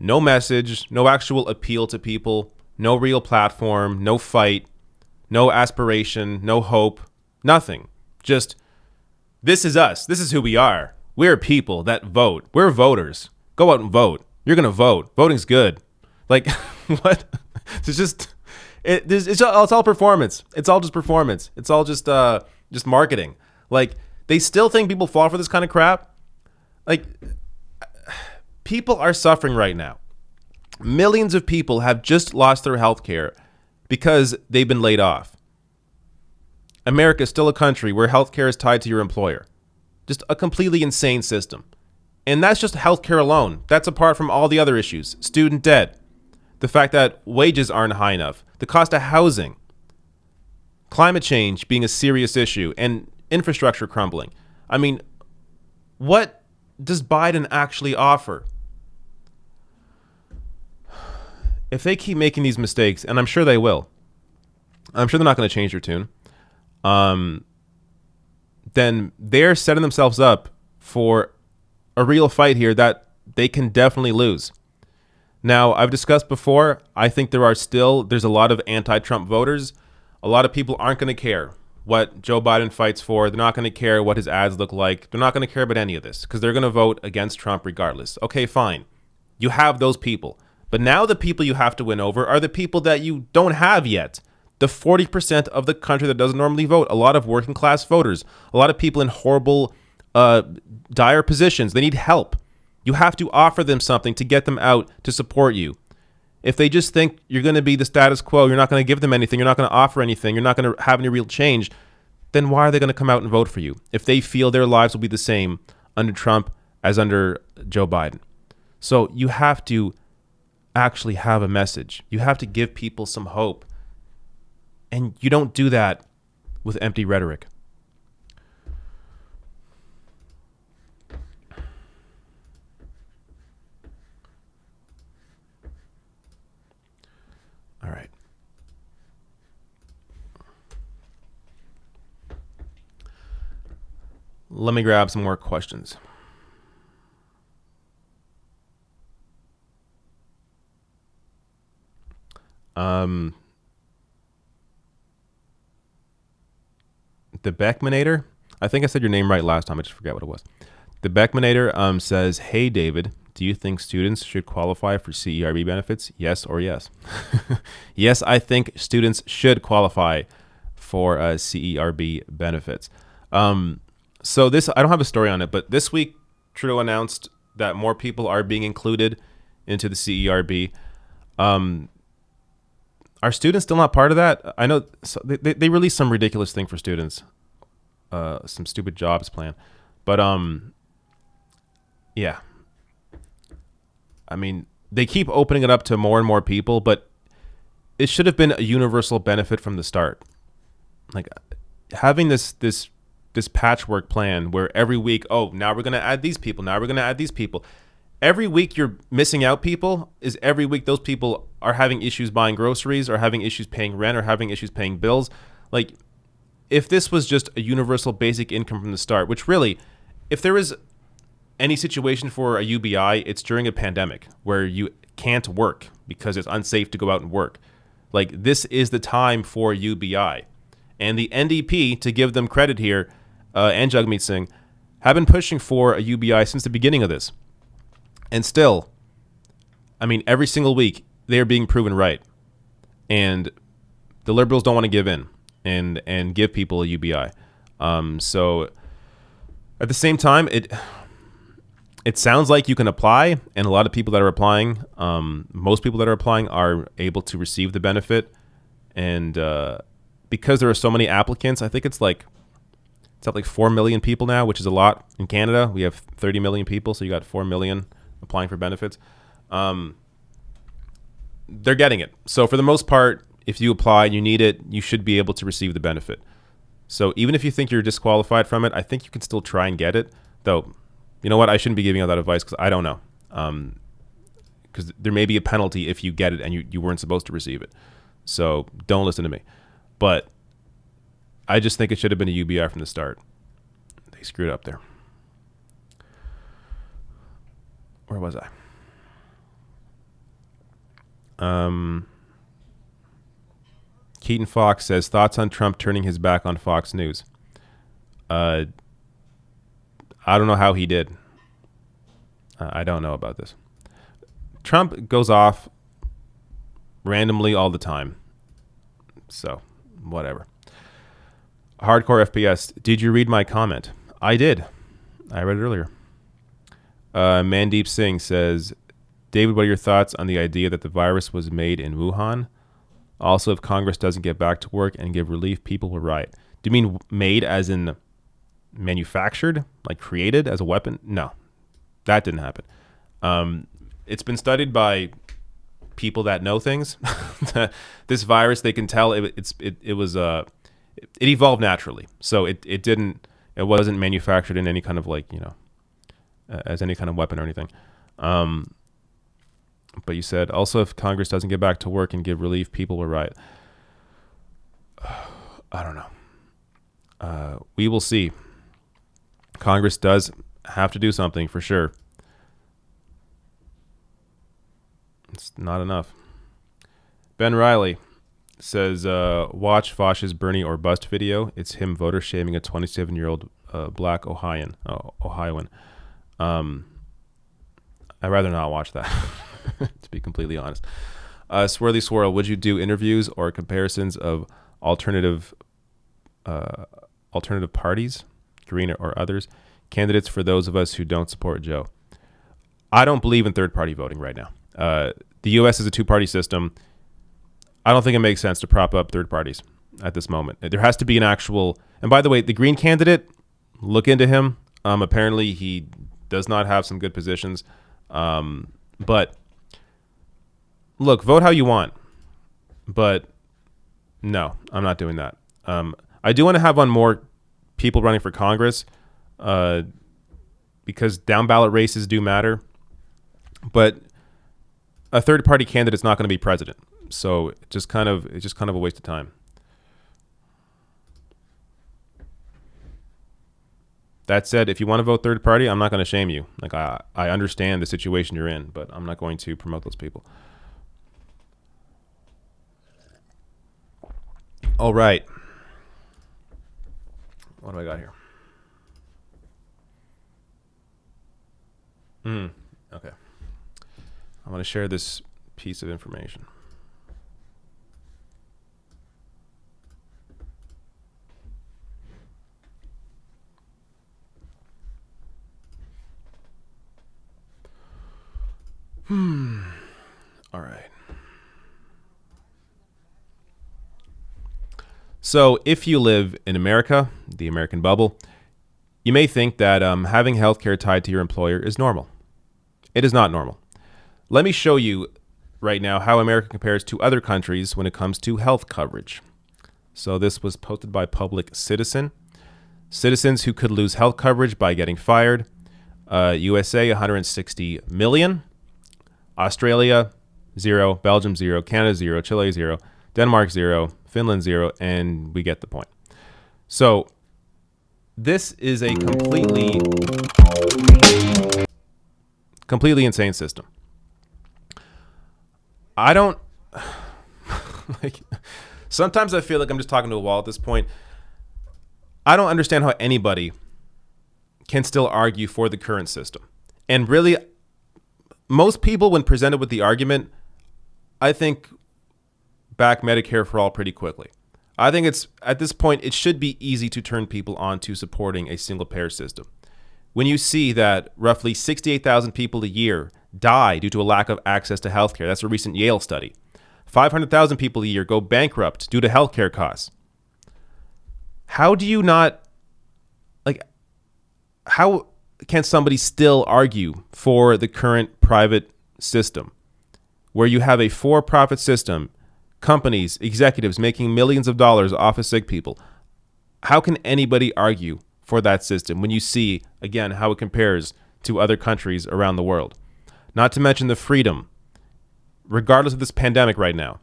No message, no actual appeal to people, no real platform, no fight, no aspiration, no hope, nothing. Just, this is us. This is who we are. We're people that vote. We're voters. Go out and vote. You're going to vote. Voting's good. Like, what? It's all performance. It's all just performance. It's all just marketing. Like, they still think people fall for this kind of crap. Like, people are suffering right now. Millions of people have just lost their health care because they've been laid off. America is still a country where healthcare is tied to your employer. Just a completely insane system. And that's just healthcare alone. That's apart from all the other issues. Student debt. The fact that wages aren't high enough. The cost of housing. Climate change being a serious issue. And infrastructure crumbling. I mean, what does Biden actually offer? If they keep making these mistakes, and I'm sure they will, I'm sure they're not going to change their tune. Then they're setting themselves up for a real fight here that they can definitely lose. Now, I've discussed before, I think there's a lot of anti-Trump voters. A lot of people aren't going to care what Joe Biden fights for. They're not going to care what his ads look like. They're not going to care about any of this because they're going to vote against Trump regardless. Okay, fine. You have those people. But now the people you have to win over are the people that you don't have yet. The 40% of the country that doesn't normally vote. A lot of working class voters. A lot of people in horrible, dire positions. They need help. You have to offer them something to get them out to support you. If they just think you're going to be the status quo, you're not going to give them anything, you're not going to offer anything, you're not going to have any real change, then why are they going to come out and vote for you? If they feel their lives will be the same under Trump as under Joe Biden. So you have to actually have a message. You have to give people some hope. And you don't do that with empty rhetoric. All right. Let me grab some more questions. The Beckmanator, I think I said your name right last time. I just forgot what it was. The Beckmanator says, "Hey David, do you think students should qualify for CERB benefits? Yes or yes?" Yes, I think students should qualify for CERB benefits. So this, I don't have a story on it, but this week Trudeau announced that more people are being included into the CERB. Are students still not part of that? I know they released some ridiculous thing for students, some stupid jobs plan, but yeah. I mean, they keep opening it up to more and more people, but it should have been a universal benefit from the start. Like having this this patchwork plan where every week, oh, now we're going to add these people. Now we're going to add these people. Every week you're missing out people is every week those people are having issues buying groceries or having issues paying rent or having issues paying bills. Like, if this was just a universal basic income from the start, which really, if there is any situation for a UBI, it's during a pandemic where you can't work because it's unsafe to go out and work. Like, this is the time for UBI. And the NDP, to give them credit here, and Jagmeet Singh, have been pushing for a UBI since the beginning of this. And still, I mean, every single week, they are being proven right. And the Liberals don't want to give in and give people a UBI. So at the same time, it sounds like you can apply, and a lot of people that are applying, most people that are applying are able to receive the benefit. And because there are so many applicants, I think it's up like 4 million people now, which is a lot in Canada. We have 30 million people, so you got 4 million applying for benefits. They're getting it. So for the most part, if you apply and you need it, you should be able to receive the benefit. So even if you think you're disqualified from it, I think you can still try and get it. Though, you know what? I shouldn't be giving out that advice because I don't know. Because there may be a penalty if you get it and you weren't supposed to receive it. So don't listen to me. But I just think it should have been a UBI from the start. They screwed up there. Where was I? Keaton Fox says, thoughts on Trump turning his back on Fox News. I don't know how he did. I don't know about this. Trump goes off randomly all the time. So, whatever. Hardcore FPS, did you read my comment? I did. I read it earlier. Mandeep Singh says, David, what are your thoughts on the idea that the virus was made in Wuhan? Also, if Congress doesn't get back to work and give relief, people will riot. Do you mean made as in manufactured, like created as a weapon? No, that didn't happen. It's been studied by people that know things. This virus, they can tell it evolved naturally. So it wasn't manufactured in any kind of as any kind of weapon or anything. But you said, also, if Congress doesn't get back to work and give relief, people will riot. I don't know. We will see. Congress does have to do something for sure. It's not enough. Ben Riley says, watch Fosh's Bernie or Bust video. It's him voter shaming a 27-year-old black Ohioan. I'd rather not watch that, to be completely honest. Swirly Swirl, would you do interviews or comparisons of alternative parties, Green or others, candidates for those of us who don't support Joe? I don't believe in third-party voting right now. The U.S. is a two-party system. I don't think it makes sense to prop up third parties at this moment. There has to be an actual... And by the way, the Green candidate, look into him. Apparently, he does not have some good positions. But look, vote how you want. But no, I'm not doing that. I do want to have on more people running for Congress because down-ballot races do matter. But a third-party candidate is not going to be president. So it's just kind of a waste of time. That said, if you want to vote third party, I'm not going to shame you. Like I understand the situation you're in, but I'm not going to promote those people. All right. What do I got here? Okay. I'm going to share this piece of information. All right. So if you live in America, the American bubble, you may think that having healthcare tied to your employer is normal. It is not normal. Let me show you right now how America compares to other countries when it comes to health coverage. So this was posted by Public Citizen. Citizens who could lose health coverage by getting fired. USA, 160 million. Australia, 0. Belgium, 0. Canada, 0. Chile, 0. Denmark, 0. Finland, 0. And we get the point. So this is a completely insane system. I don't like, sometimes I feel like I'm just talking to a wall at this point. I don't understand how anybody can still argue for the current system. And really, most people, when presented with the argument, I think back Medicare for all pretty quickly. I think it's, at this point, it should be easy to turn people on to supporting a single payer system. When you see that roughly 68,000 people a year die due to a lack of access to healthcare, that's a recent Yale study. 500,000 people a year go bankrupt due to healthcare costs. How do you not, like, how can somebody still argue for the current private system where you have a for-profit system, companies, executives making millions of dollars off of sick people? How can anybody argue for that system when you see, again, how it compares to other countries around the world? Not to mention the freedom, regardless of this pandemic right now,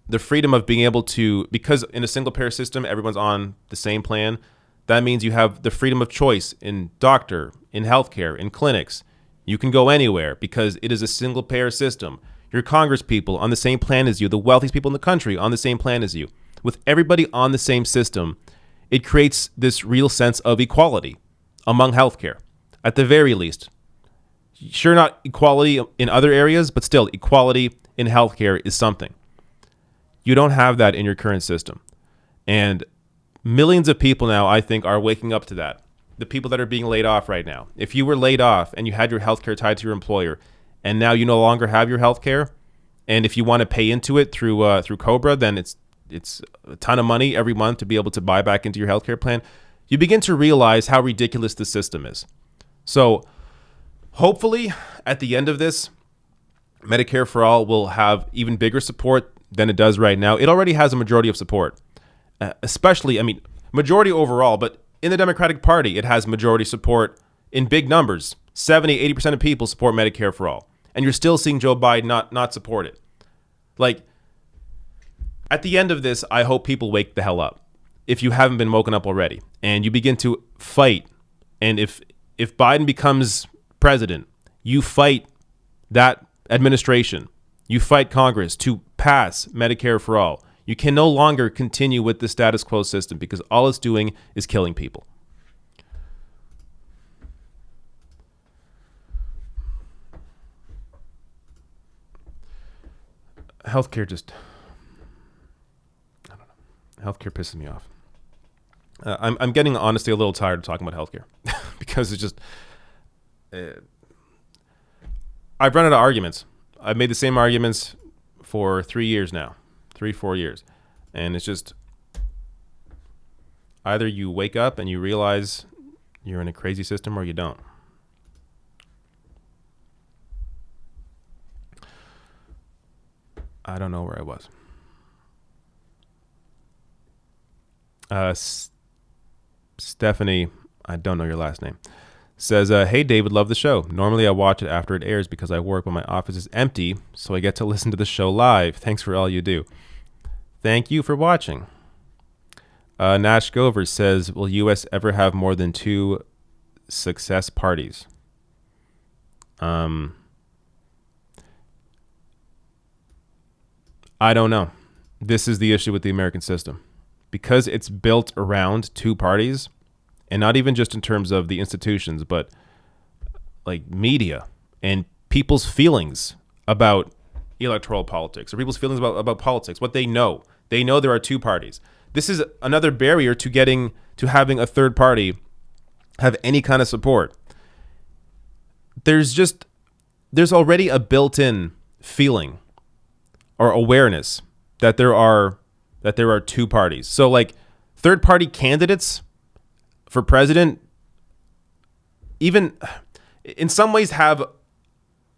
the freedom of being able to, because in a single payer system, everyone's on the same plan. That means you have the freedom of choice in doctor, in healthcare, in clinics. You can go anywhere because it is a single payer system. Your Congress people on the same plan as you, the wealthiest people in the country on the same plan as you. With everybody on the same system, it creates this real sense of equality among healthcare, at the very least. Sure, not equality in other areas, but still equality in healthcare is something. You don't have that in your current system. And millions of people now, I think, are waking up to that. The people that are being laid off right now. If you were laid off and you had your healthcare tied to your employer, and now you no longer have your healthcare, and if you want to pay into it through COBRA, then it's a ton of money every month to be able to buy back into your healthcare plan. You begin to realize how ridiculous the system is. So hopefully, at the end of this, Medicare for All will have even bigger support than it does right now. It already has a majority of support, especially, I mean, majority overall, but in the Democratic Party, it has majority support in big numbers. 70-80% of people support Medicare for All. And you're still seeing Joe Biden not support it. Like, at the end of this, I hope people wake the hell up if you haven't been woken up already, and you begin to fight. And if Biden becomes president, you fight that administration. You fight Congress to pass Medicare for All. You can no longer continue with the status quo system because all it's doing is killing people. Healthcare just, I don't know. Healthcare pisses me off. I'm getting, honestly, a little tired of talking about healthcare because it's just, I've run out of arguments. I've made the same arguments for 3 years now, 3-4 years. And it's just, either you wake up and you realize you're in a crazy system or you don't. I don't know where I was. Stephanie, I don't know your last name, says, hey, David, love the show. Normally I watch it after it airs because I work when my office is empty, so I get to listen to the show live. Thanks for all you do. Thank you for watching. Nash Gover says, will U.S. ever have more than 2 success parties? I don't know. This is the issue with the American system. Because it's built around 2 parties, and not even just in terms of the institutions, but like media and people's feelings about electoral politics or people's feelings about politics, what they know. They know there are 2 parties. This is another barrier to having a third party have any kind of support. There's already a built-in feeling or awareness that there are 2 parties. So like third party candidates for president even in some ways have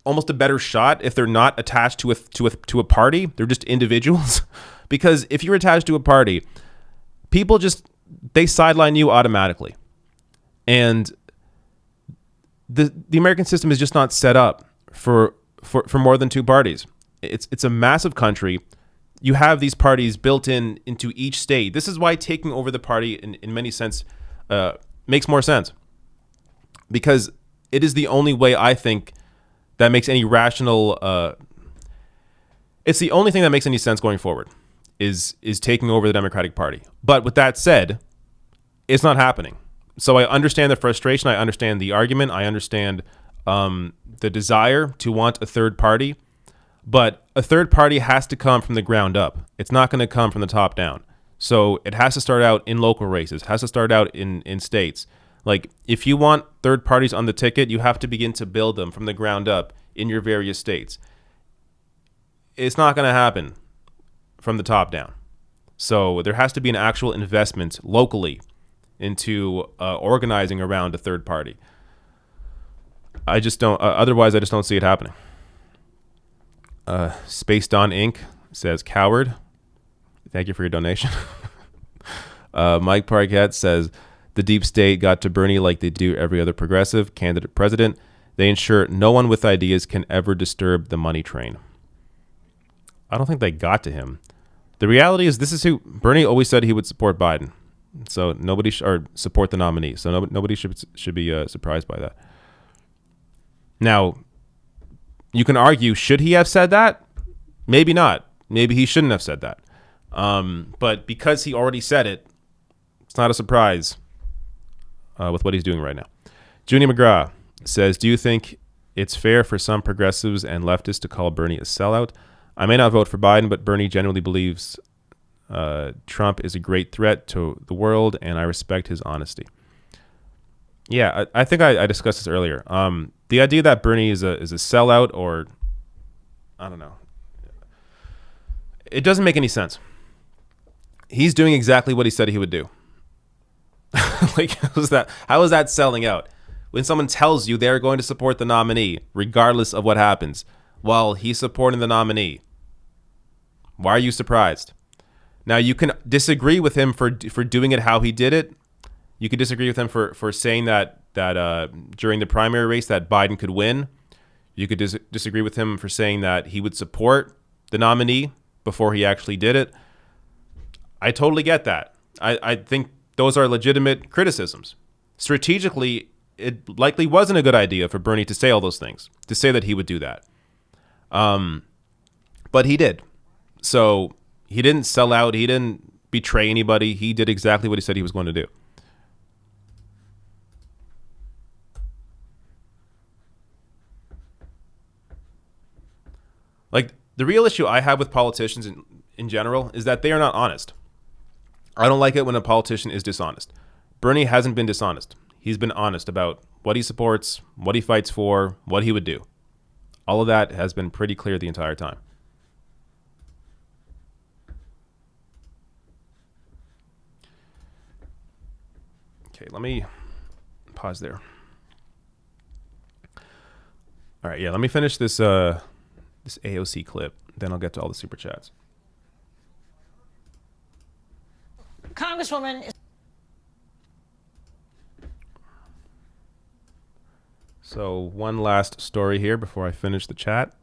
almost a better shot if they're not attached to a party. They're just individuals. Because if you're attached to a party, people just they sideline you automatically. And the American system is just not set up for more than two parties. It's a massive country. You have these parties built into each state. This is why taking over the party in many sense makes more sense, because it is the only way I think that makes any rational. It's the only thing that makes any sense going forward is taking over the Democratic Party. But with that said, it's not happening. So I understand the frustration. I understand the argument. I understand the desire to want a third party. But a third party has to come from the ground up. It's not going to come from the top down. So it has to start out in local races. It has to start out in states. Like, if you want third parties on the ticket, you have to begin to build them from the ground up in your various states. It's not going to happen from the top down. So there has to be an actual investment locally into organizing around a third party. I just don't. Otherwise, I just don't see it happening. Space Dawn Inc. says coward. Thank you for your donation. Mike Parquette says the deep state got to Bernie like they do every other progressive candidate president. They ensure no one with ideas can ever disturb the money train. I don't think they got to him. The reality is, this is who Bernie always said he would support Biden. So nobody or support the nominee. So nobody should be surprised by that. Now, you can argue, should he have said that? Maybe not. Maybe he shouldn't have said that. But because he already said it, it's not a surprise with what he's doing right now. Junie McGrath says, do you think it's fair for some progressives and leftists to call Bernie a sellout? I may not vote for Biden, but Bernie genuinely believes Trump is a great threat to the world, and I respect his honesty. Yeah, I think I discussed this earlier. The idea that Bernie is a sellout, or I don't know, it doesn't make any sense. He's doing exactly what he said he would do. Like, how is that selling out? When someone tells you they're going to support the nominee, regardless of what happens, while he's supporting the nominee, why are you surprised? Now, you can disagree with him for doing it how he did it. You could disagree with him for saying that during the primary race that Biden could win. You could disagree with him for saying that he would support the nominee before he actually did it. I totally get that. I think those are legitimate criticisms. Strategically, it likely wasn't a good idea for Bernie to say all those things, to say that he would do that. But he did. So he didn't sell out. He didn't betray anybody. He did exactly what he said he was going to do. Like, the real issue I have with politicians in general is that they are not honest. I don't like it when a politician is dishonest. Bernie hasn't been dishonest. He's been honest about what he supports, what he fights for, what he would do. All of that has been pretty clear the entire time. Okay, let me pause there. All right, yeah, let me finish this this AOC clip, then I'll get to all the super chats. Congresswoman. So one last story here before I finish the chat,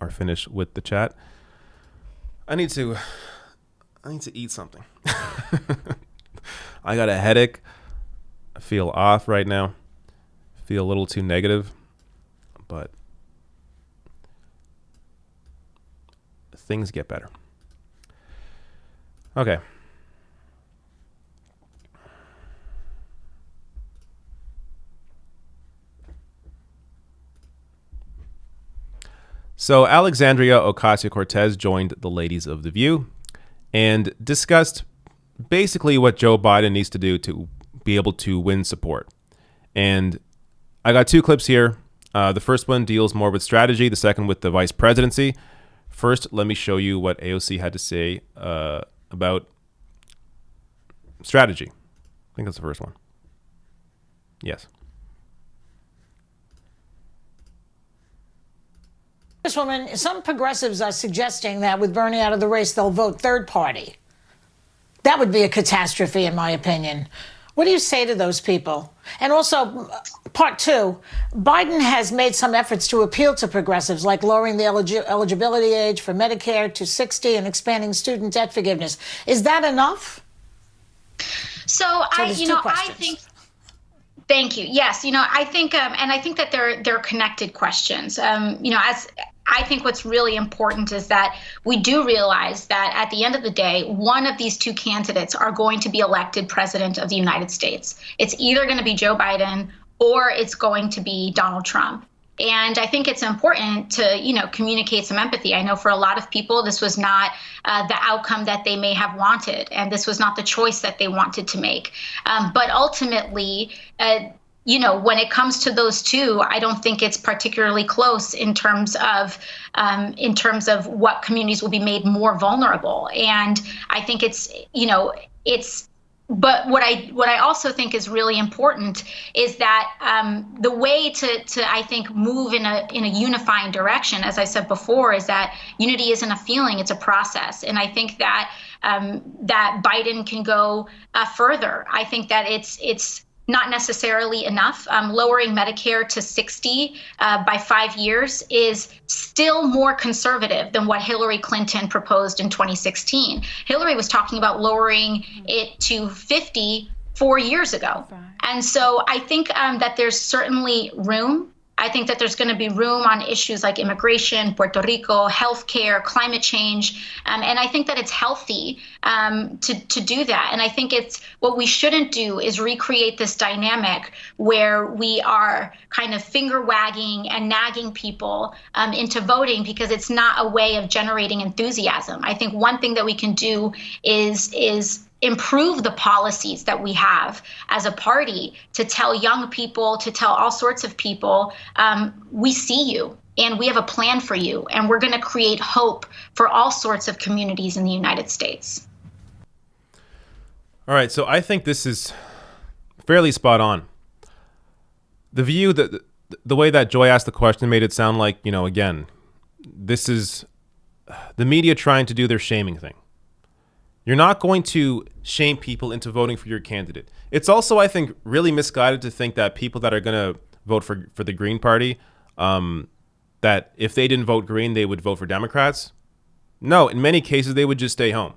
or finish with the chat. I need to eat something. I got a headache. I feel off right now. I feel a little too negative, but things get better. Okay. So Alexandria Ocasio-Cortez joined the ladies of The View and discussed basically what Joe Biden needs to do to be able to win support. And I got two clips here. The first one deals more with strategy, the second with the vice presidency. First, let me show you what AOC had to say about strategy. I think that's the first one. Yes. Congresswoman, some progressives are suggesting that with Bernie out of the race, they'll vote third party. That would be a catastrophe, in my opinion. What do you say to those people? And also, part two, Biden has made some efforts to appeal to progressives, like lowering the eligibility age for Medicare to 60 and expanding student debt forgiveness. Is that enough? I think. Thank you. Yes, I think, and I think that they're connected questions. As I think what's really important is that we do realize that at the end of the day, one of these two candidates are going to be elected president of the United States. It's either going to be Joe Biden or it's going to be Donald Trump. And I think it's important to, communicate some empathy. I know for a lot of people, this was not the outcome that they may have wanted, and this was not the choice that they wanted to make. But ultimately, when it comes to those two, I don't think it's particularly close in terms of what communities will be made more vulnerable. And I think But what I also think is really important is that the way to I think move in a unifying direction, as I said before, is that unity isn't a feeling, it's a process. And I think that that Biden can go further. I think that it's not necessarily enough. Lowering Medicare to 60 by 5 years is still more conservative than what Hillary Clinton proposed in 2016. Hillary was talking about lowering it to 50 4 years ago. And so I think that there's certainly room. I think that there's going to be room on issues like immigration, Puerto Rico, healthcare, climate change. And I think that it's healthy to do that. And I think it's what we shouldn't do is recreate this dynamic where we are kind of finger wagging and nagging people into voting because it's not a way of generating enthusiasm. I think one thing that we can do is improve the policies that we have as a party to tell young people, to tell all sorts of people, we see you and we have a plan for you and we're going to create hope for all sorts of communities in the United States. All right, so I think this is fairly spot on. The view that the way that Joy asked the question made it sound like, again, this is the media trying to do their shaming thing. You're not going to shame people into voting for your candidate. It's also, I think, really misguided to think that people that are going to vote for the Green Party, that if they didn't vote Green, they would vote for Democrats. No, in many cases, they would just stay home.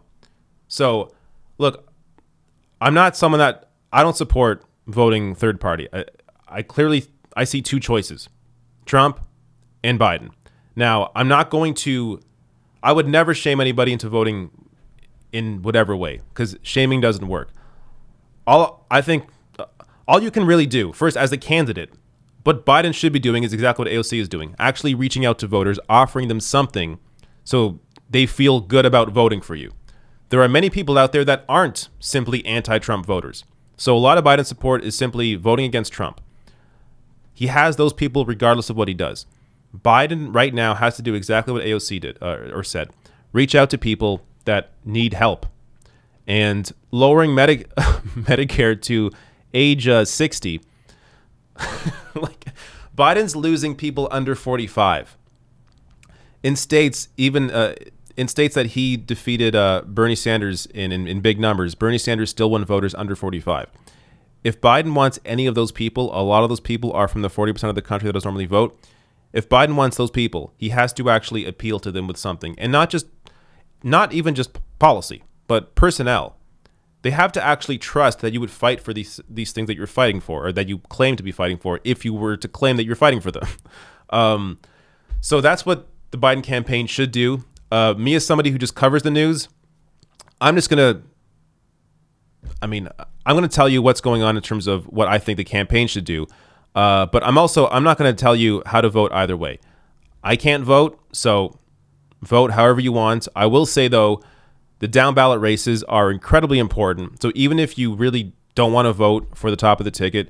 So, look, I'm not someone that I don't support voting third party. I see two choices, Trump and Biden. Now, I would never shame anybody into voting in whatever way, because shaming doesn't work. All you can really do, first as a candidate, what Biden should be doing is exactly what AOC is doing, actually reaching out to voters, offering them something so they feel good about voting for you. There are many people out there that aren't simply anti-Trump voters. So a lot of Biden support is simply voting against Trump. He has those people regardless of what he does. Biden right now has to do exactly what AOC did or said. Reach out to people that need help. And lowering Medicare to age 60, like Biden's losing people under 45. In states, in states that he defeated Bernie Sanders in big numbers, Bernie Sanders still won voters under 45. If Biden wants any of those people, a lot of those people are from the 40% of the country that doesn't normally vote. If Biden wants those people, he has to actually appeal to them with something, and not even just policy, but personnel. They have to actually trust that you would fight for these things that you're fighting for, or that you claim to be fighting for, if you were to claim that you're fighting for them. So that's what the Biden campaign should do. Me as somebody who just covers the news, I'm going to tell you what's going on in terms of what I think the campaign should do. But I'm not going to tell you how to vote either way. I can't vote, so vote however you want. I will say, though, the down ballot races are incredibly important. So even if you really don't want to vote for the top of the ticket,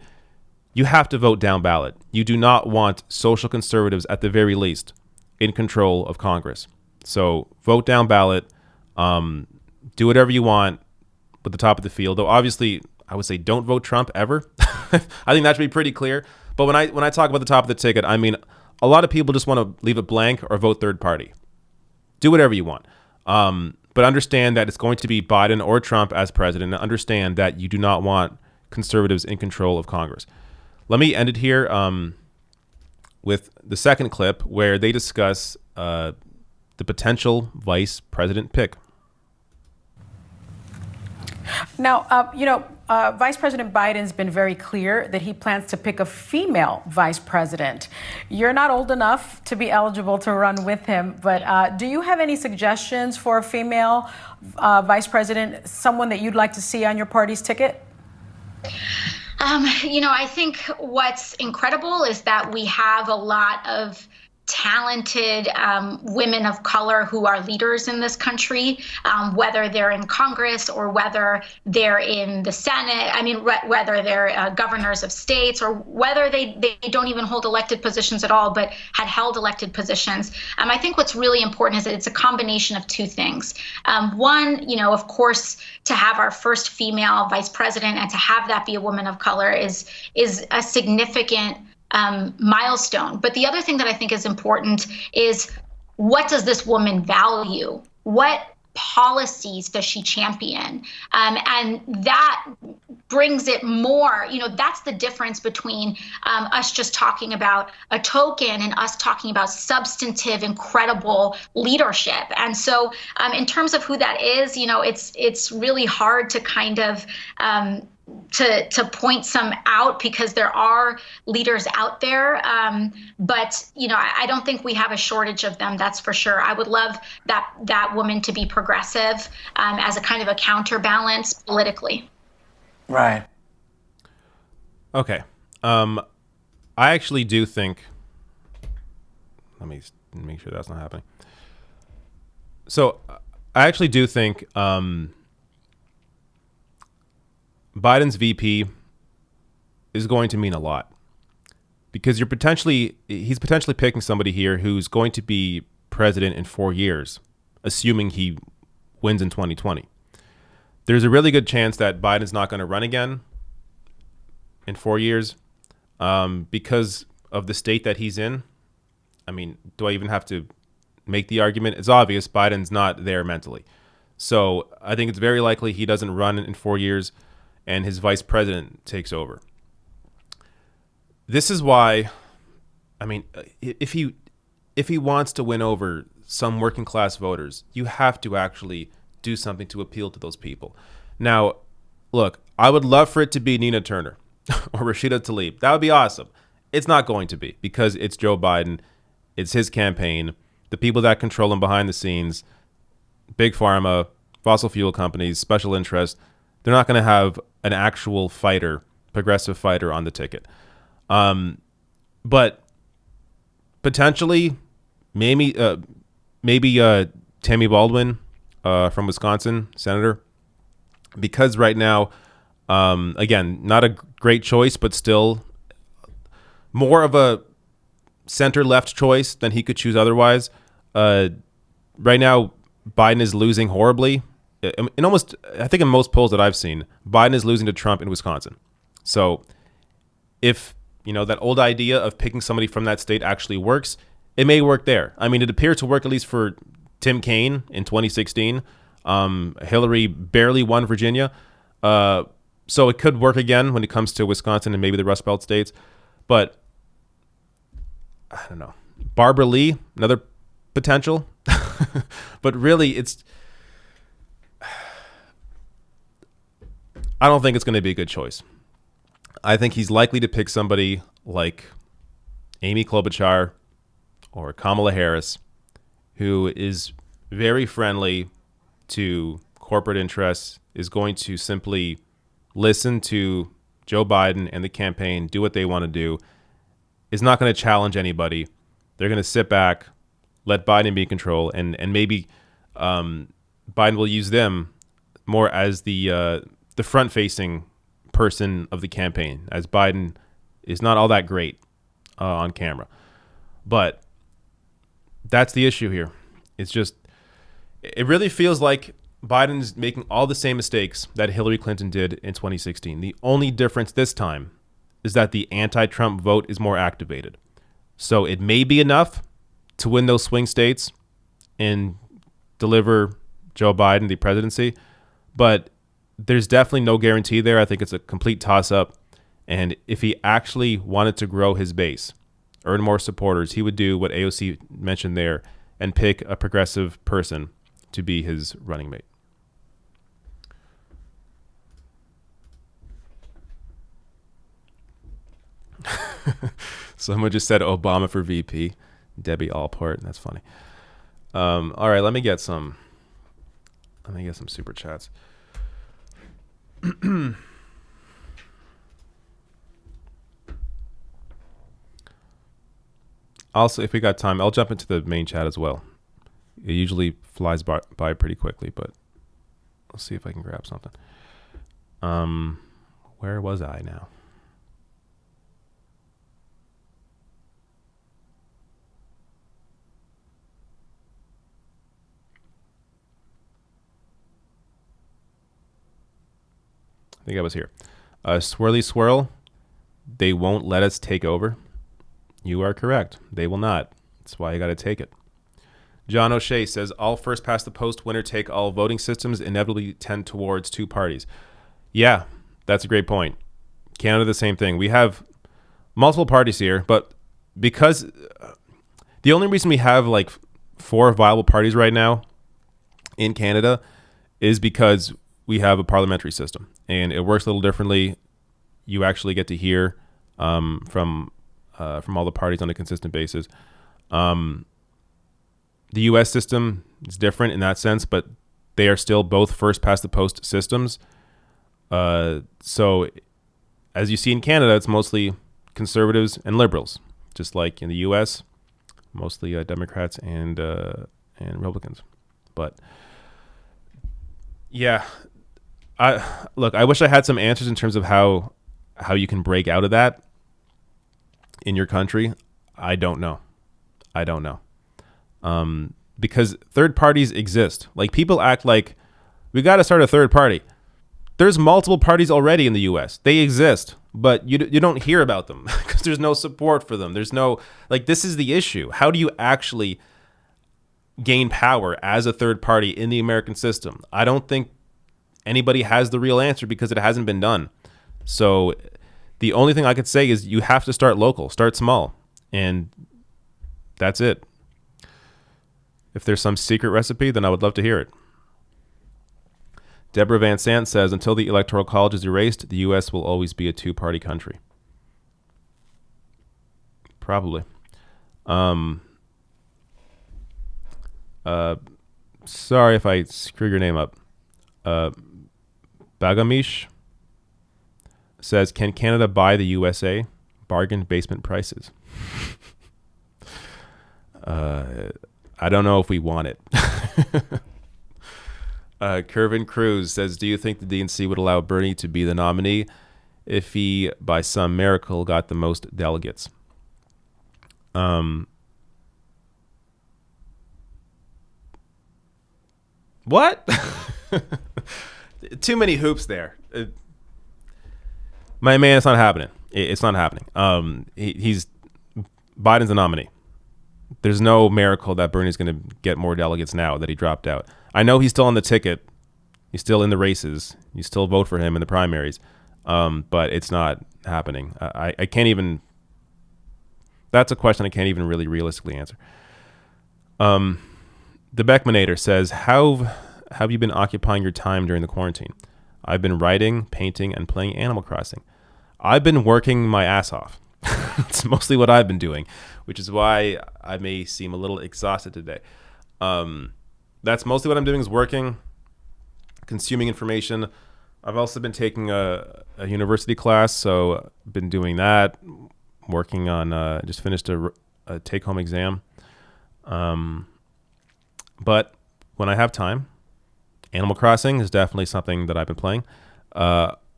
you have to vote down ballot. You do not want social conservatives, at the very least, in control of Congress. So vote down ballot. Do whatever you want with the top of the field. Though obviously, I would say don't vote Trump ever. I think that should be pretty clear. But when I talk about the top of the ticket, I mean a lot of people just want to leave it blank or vote third party. Do whatever you want. but understand that it's going to be Biden or Trump as president, and understand that you do not want conservatives in control of Congress. Let me end it here with the second clip where they discuss the potential vice president pick. Now, Vice President Biden's been very clear that he plans to pick a female vice president. You're not old enough to be eligible to run with him, but do you have any suggestions for a female vice president, someone that you'd like to see on your party's ticket? I think what's incredible is that we have a lot of talented women of color who are leaders in this country, whether they're in Congress or whether they're in the Senate. I mean, whether they're governors of states or whether they don't even hold elected positions at all, but had held elected positions. I think what's really important is that it's a combination of two things. One, of course, to have our first female vice president and to have that be a woman of color is a significant milestone. But the other thing that I think is important is, what does this woman value? What policies does she champion? And that brings it more, that's the difference between us just talking about a token and us talking about substantive, incredible leadership. And so in terms of who that is, it's really hard to kind of to point some out, because there are leaders out there. But, I don't think we have a shortage of them. That's for sure. I would love that woman to be progressive as a kind of a counterbalance politically. Right. Okay. I actually do think, let me make sure that's not happening. So I actually do think Biden's VP is going to mean a lot, because he's potentially picking somebody here who's going to be president in 4 years, assuming he wins in 2020. There's a really good chance that Biden's not going to run again in 4 years because of the state that he's in. I mean, do I even have to make the argument? It's obvious Biden's not there mentally. So I think it's very likely he doesn't run in 4 years and his vice president takes over. This is why, I mean, if he wants to win over some working class voters, you have to actually do something to appeal to those people. Now, look, I would love for it to be Nina Turner or Rashida Tlaib. That would be awesome. It's not going to be, because it's Joe Biden. It's his campaign. The people that control him behind the scenes, big pharma, fossil fuel companies, special interests, they're not going to have an actual fighter, progressive fighter on the ticket. But potentially, maybe Tammy Baldwin from Wisconsin, senator, because right now, again, not a great choice, but still more of a center-left choice than he could choose otherwise. Right now, Biden is losing horribly. I think in most polls that I've seen, Biden is losing to Trump in Wisconsin. So if, that old idea of picking somebody from that state actually works, it may work there. I mean, it appeared to work at least for Tim Kaine in 2016. Hillary barely won Virginia. So it could work again when it comes to Wisconsin and maybe the Rust Belt states. But I don't know. Barbara Lee, another potential. But really, I don't think it's going to be a good choice. I think he's likely to pick somebody like Amy Klobuchar or Kamala Harris, who is very friendly to corporate interests, is going to simply listen to Joe Biden and the campaign, do what they want to do, is not going to challenge anybody. They're going to sit back, let Biden be in control, and maybe Biden will use them more as the front-facing person of the campaign, as Biden is not all that great on camera. But that's the issue here. It's just, it really feels like Biden's making all the same mistakes that Hillary Clinton did in 2016. The only difference this time is that the anti-Trump vote is more activated. So it may be enough to win those swing states and deliver Joe Biden the presidency, but there's definitely no guarantee there. I think it's a complete toss-up. And if he actually wanted to grow his base, earn more supporters, he would do what AOC mentioned there and pick a progressive person to be his running mate. Someone just said Obama for VP. Debbie Allport. That's funny. All right, let me get some super chats. Also, if we got time, I'll jump into the main chat as well. It usually flies by pretty quickly, but let's see if I can grab something. Where was I now? I think I was here. Swirly Swirl, they won't let us take over. You are correct. They will not. That's why I got to take it. John O'Shea says, all first past the post winner take all voting systems inevitably tend towards two parties. Yeah, that's a great point. Canada, the same thing. We have multiple parties here, but because the only reason we have like 4 viable parties right now in Canada is because we have a parliamentary system and it works a little differently. You actually get to hear from all the parties on a consistent basis. The U.S. system is different in that sense, but they are still both first past the post systems. So as you see in Canada, it's mostly conservatives and liberals, just like in the U.S., mostly Democrats and Republicans. But yeah, I wish I had some answers in terms of how you can break out of that in your country. I don't know. Because third parties exist. Like, people act like we got to start a third party. There's multiple parties already in the U.S. They exist, but you don't hear about them because there's no support for them. There's no, like, this is the issue. How do you actually gain power as a third party in the American system? I don't think anybody has the real answer because it hasn't been done. So the only thing I could say is you have to start local, start small, and that's it. If there's some secret recipe, then I would love to hear it. Deborah Van Sant says, until the Electoral College is erased, the U.S. will always be a two-party country. Probably. Sorry if I screw your name up. Bagamish says, can Canada buy the USA? Bargain basement prices. I don't know if we want it. Kervin Cruz says, do you think the DNC would allow Bernie to be the nominee if he, by some miracle, got the most delegates? What? Too many hoops there. My man, it's not happening. It's not happening. He's Biden's the nominee. There's no miracle that Bernie's going to get more delegates now that he dropped out. I know he's still on the ticket. He's still in the races. You still vote for him in the primaries. But it's not happening. I can't even... That's a question I can't even really realistically answer. The Beckmanator says, how have you been occupying your time during the quarantine? I've been writing, painting, and playing Animal Crossing. I've been working my ass off. It's mostly what I've been doing, which is why I may seem a little exhausted today. That's mostly what I'm doing, is working, consuming information. I've also been taking a university class, so I've been doing that, working on, just finished a take-home exam. But when I have time, Animal Crossing is definitely something that I've been playing.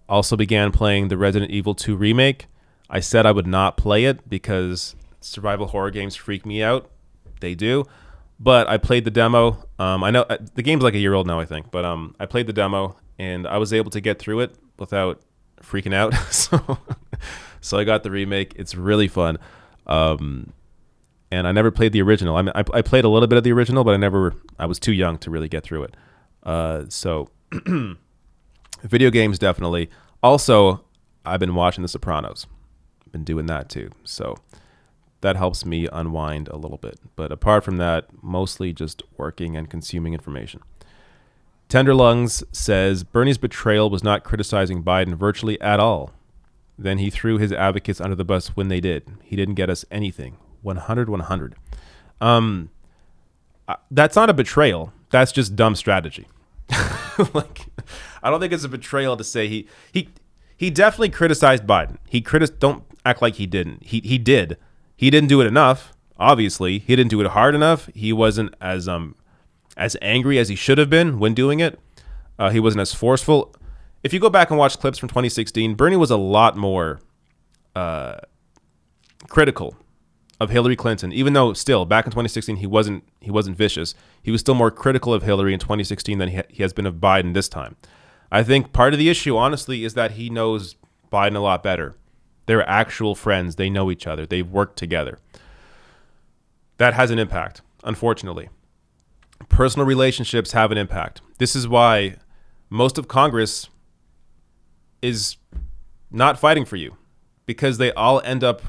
Also began playing the Resident Evil 2 remake. I said I would not play it because survival horror games freak me out. They do. But I played the demo. I know the game's like a year old now, I think. But I played the demo, and I was able to get through it without freaking out. So I got the remake. It's really fun. And I never played the original. I mean, I played a little bit of the original, but I was too young to really get through it. So video games, definitely. Also, I've been watching The Sopranos. Been doing that too. So that helps me unwind a little bit. But apart from that, mostly just working and consuming information. Tender Lungs says Bernie's betrayal was not criticizing Biden virtually at all. Then he threw his advocates under the bus when they did. He didn't get us anything. 100. That's not a betrayal. That's just dumb strategy. Like, I don't think it's a betrayal to say he definitely criticized Biden. Don't act like he didn't. He did. He didn't do it enough. Obviously, he didn't do it hard enough. He wasn't as angry as he should have been when doing it. He wasn't as forceful. If you go back and watch clips from 2016, Bernie was a lot more critical of Hillary Clinton, even though still back in 2016 he wasn't vicious. He was still more critical of Hillary in 2016 than he has been of Biden this time. I think part of the issue, honestly, is that he knows Biden a lot better. They're actual friends. They know each other. They've worked together. That has an impact, unfortunately. Personal relationships have an impact. This is why most of Congress is not fighting for you, because they all end up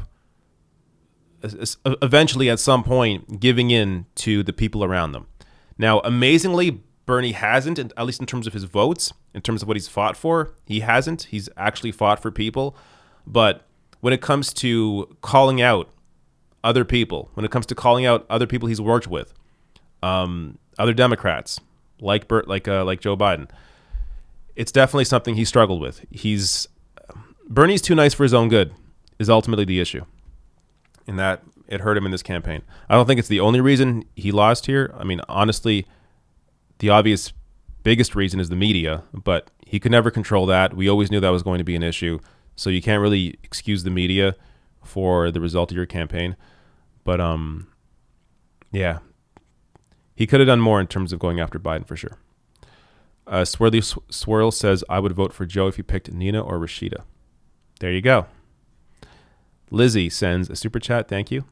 eventually at some point giving in to the people around them. Now, amazingly, Bernie hasn't, at least in terms of his votes, in terms of what he's fought for, he hasn't. He's actually fought for people. But when it comes to calling out other people, when it comes to calling out other people he's worked with, other Democrats like Joe Biden, it's definitely something he struggled with. Bernie's too nice for his own good is ultimately the issue, and that it hurt him in this campaign. I don't think it's the only reason he lost here. I mean, honestly, the obvious biggest reason is the media, but he could never control that. We always knew that was going to be an issue, so you can't really excuse the media for the result of your campaign. But yeah, he could have done more in terms of going after Biden for sure. Swirly Swirl says, I would vote for Joe if he picked Nina or Rashida. There you go. Lizzie sends a super chat. Thank you.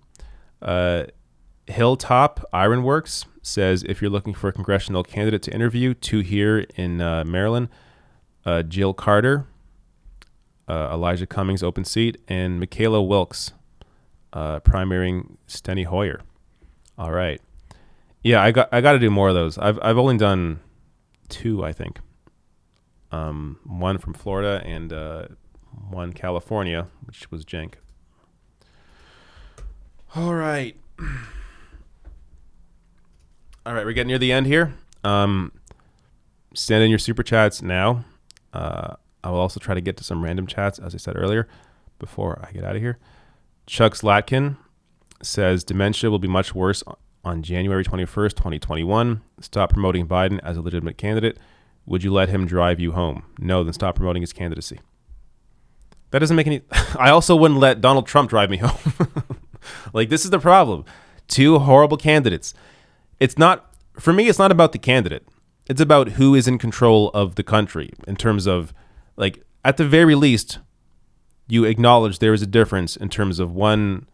Hilltop Ironworks says, if you're looking for a congressional candidate to interview, two here in Maryland, Jill Carter, Elijah Cummings, open seat, and Michaela Wilkes, primarying Steny Hoyer. All right. Yeah, I got to do more of those. I've only done two, I think. One from Florida and one California, which was jank. All right. All right, we're getting near the end here. Send in your super chats now. I will also try to get to some random chats, as I said earlier, before I get out of here. Chuck Slatkin says, dementia will be much worse on January 21st, 2021. Stop promoting Biden as a legitimate candidate. Would you let him drive you home? No, then stop promoting his candidacy. That doesn't make any... I also wouldn't let Donald Trump drive me home. Like, this is the problem. Two horrible candidates. It's not... For me, it's not about the candidate. It's about who is in control of the country in terms of, like, at the very least, you acknowledge there is a difference in terms of one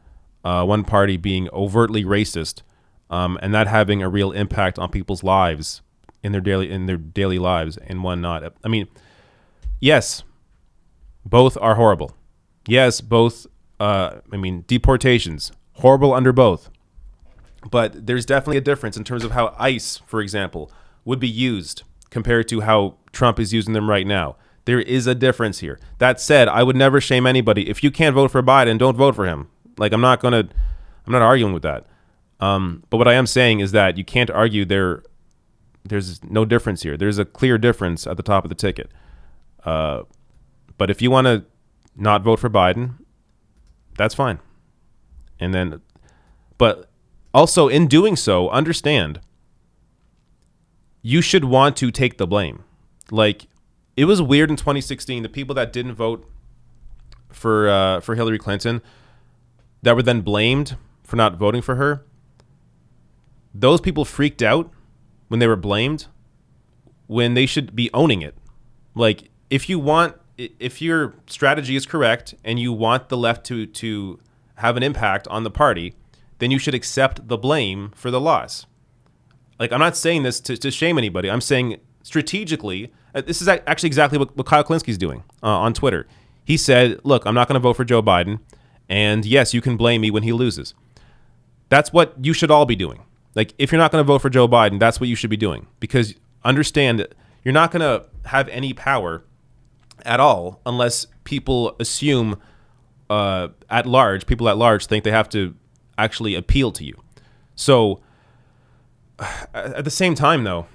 party being overtly racist, and that having a real impact on people's lives in their daily lives, and one not. I mean, yes, both are horrible. Yes, both. Deportations, horrible under both. But there's definitely a difference in terms of how ICE, for example, would be used compared to how Trump is using them right now. There is a difference here. That said, I would never shame anybody. If you can't vote for Biden, don't vote for him. Like, I'm not arguing with that. But what I am saying is that you can't argue there's no difference here. There's a clear difference at the top of the ticket. But if you want to not vote for Biden, that's fine. But also in doing so, understand you should want to take the blame. Like, it was weird in 2016, the people that didn't vote for Hillary Clinton, that were then blamed for not voting for her. Those people freaked out when they were blamed, when they should be owning it. Like, if your strategy is correct and you want the left to have an impact on the party, then you should accept the blame for the loss. Like, I'm not saying this to shame anybody. I'm saying strategically, this is actually exactly what Kyle Kalinski's doing on Twitter. He said, look, I'm not going to vote for Joe Biden. And yes, you can blame me when he loses. That's what you should all be doing. Like, if you're not going to vote for Joe Biden, that's what you should be doing. Because understand that you're not going to have any power at all unless people assume people at large think they have to actually appeal to you. So at the same time, though,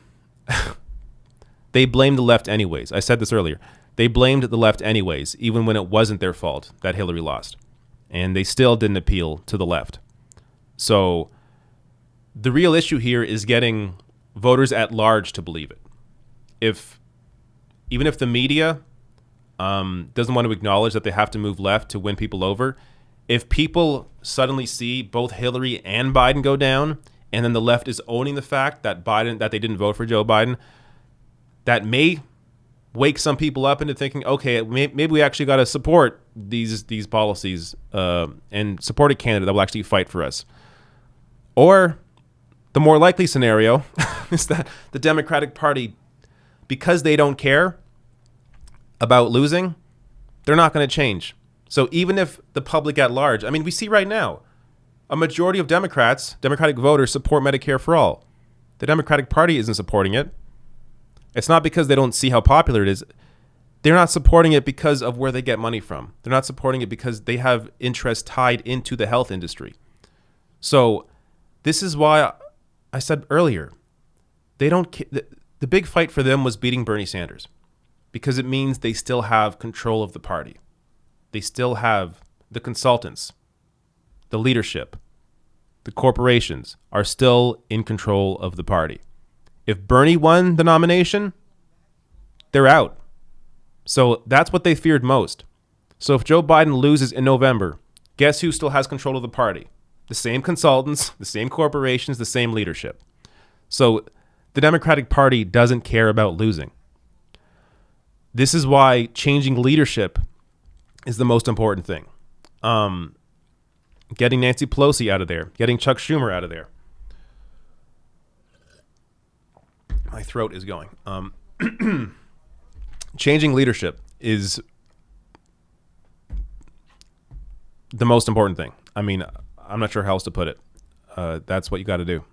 they blamed the left anyways. I said this earlier. They blamed the left anyways, even when it wasn't their fault that Hillary lost. And they still didn't appeal to the left. So the real issue here is getting voters at large to believe it. Even if the media doesn't want to acknowledge that they have to move left to win people over, if people suddenly see both Hillary and Biden go down, and then the left is owning the fact that they didn't vote for Joe Biden, that may wake some people up into thinking, okay, maybe we actually got to support these policies and support a candidate that will actually fight for us. Or the more likely scenario is that the Democratic Party, because they don't care about losing, they're not going to change. So even if the public at large, I mean, we see right now, a majority of Democratic voters support Medicare for all. The Democratic Party isn't supporting it. It's not because they don't see how popular it is. They're not supporting it because of where they get money from. They're not supporting it because they have interests tied into the health industry. So this is why I said earlier, they don't. The big fight for them was beating Bernie Sanders, because it means they still have control of the party. They still have the consultants, the leadership, the corporations are still in control of the party. If Bernie won the nomination, they're out. So that's what they feared most. So if Joe Biden loses in November, guess who still has control of the party? The same consultants, the same corporations, the same leadership. So the Democratic Party doesn't care about losing. This is why changing leadership is the most important thing. Getting Nancy Pelosi out of there, getting Chuck Schumer out of there. My throat is going. Changing leadership is the most important thing. I mean, I'm not sure how else to put it. That's what you got to do.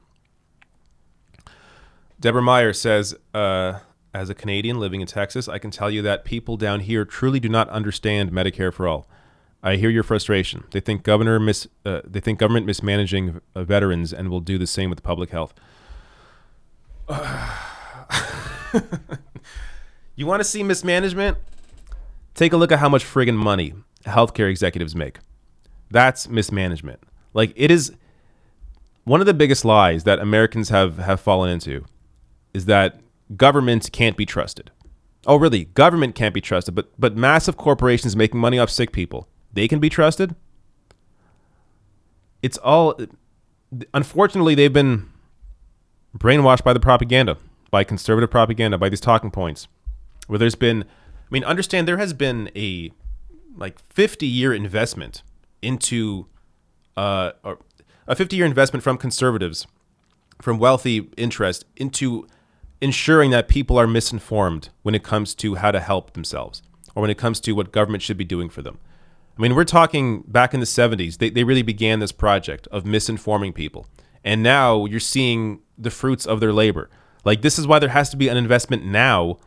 Deborah Meyer says, as a Canadian living in Texas, I can tell you that people down here truly do not understand Medicare for all. I hear your frustration. They think government mismanaging veterans and will do the same with public health. You want to see mismanagement? Take a look at how much friggin' money healthcare executives make. That's mismanagement. Like, it is one of the biggest lies that Americans have fallen into is that government can't be trusted. Oh, really? Government can't be trusted, but massive corporations making money off sick people, they can be trusted? It's all, unfortunately, they've been brainwashed by the propaganda, by conservative propaganda, by these talking points, where there's been, I mean, understand there has been a 50-year investment into, or a 50-year investment from conservatives, from wealthy interest, into ensuring that people are misinformed when it comes to how to help themselves or when it comes to what government should be doing for them. I mean, we're talking back in the 70s, they really began this project of misinforming people. And now you're seeing the fruits of their labor. Like, this is why there has to be an investment now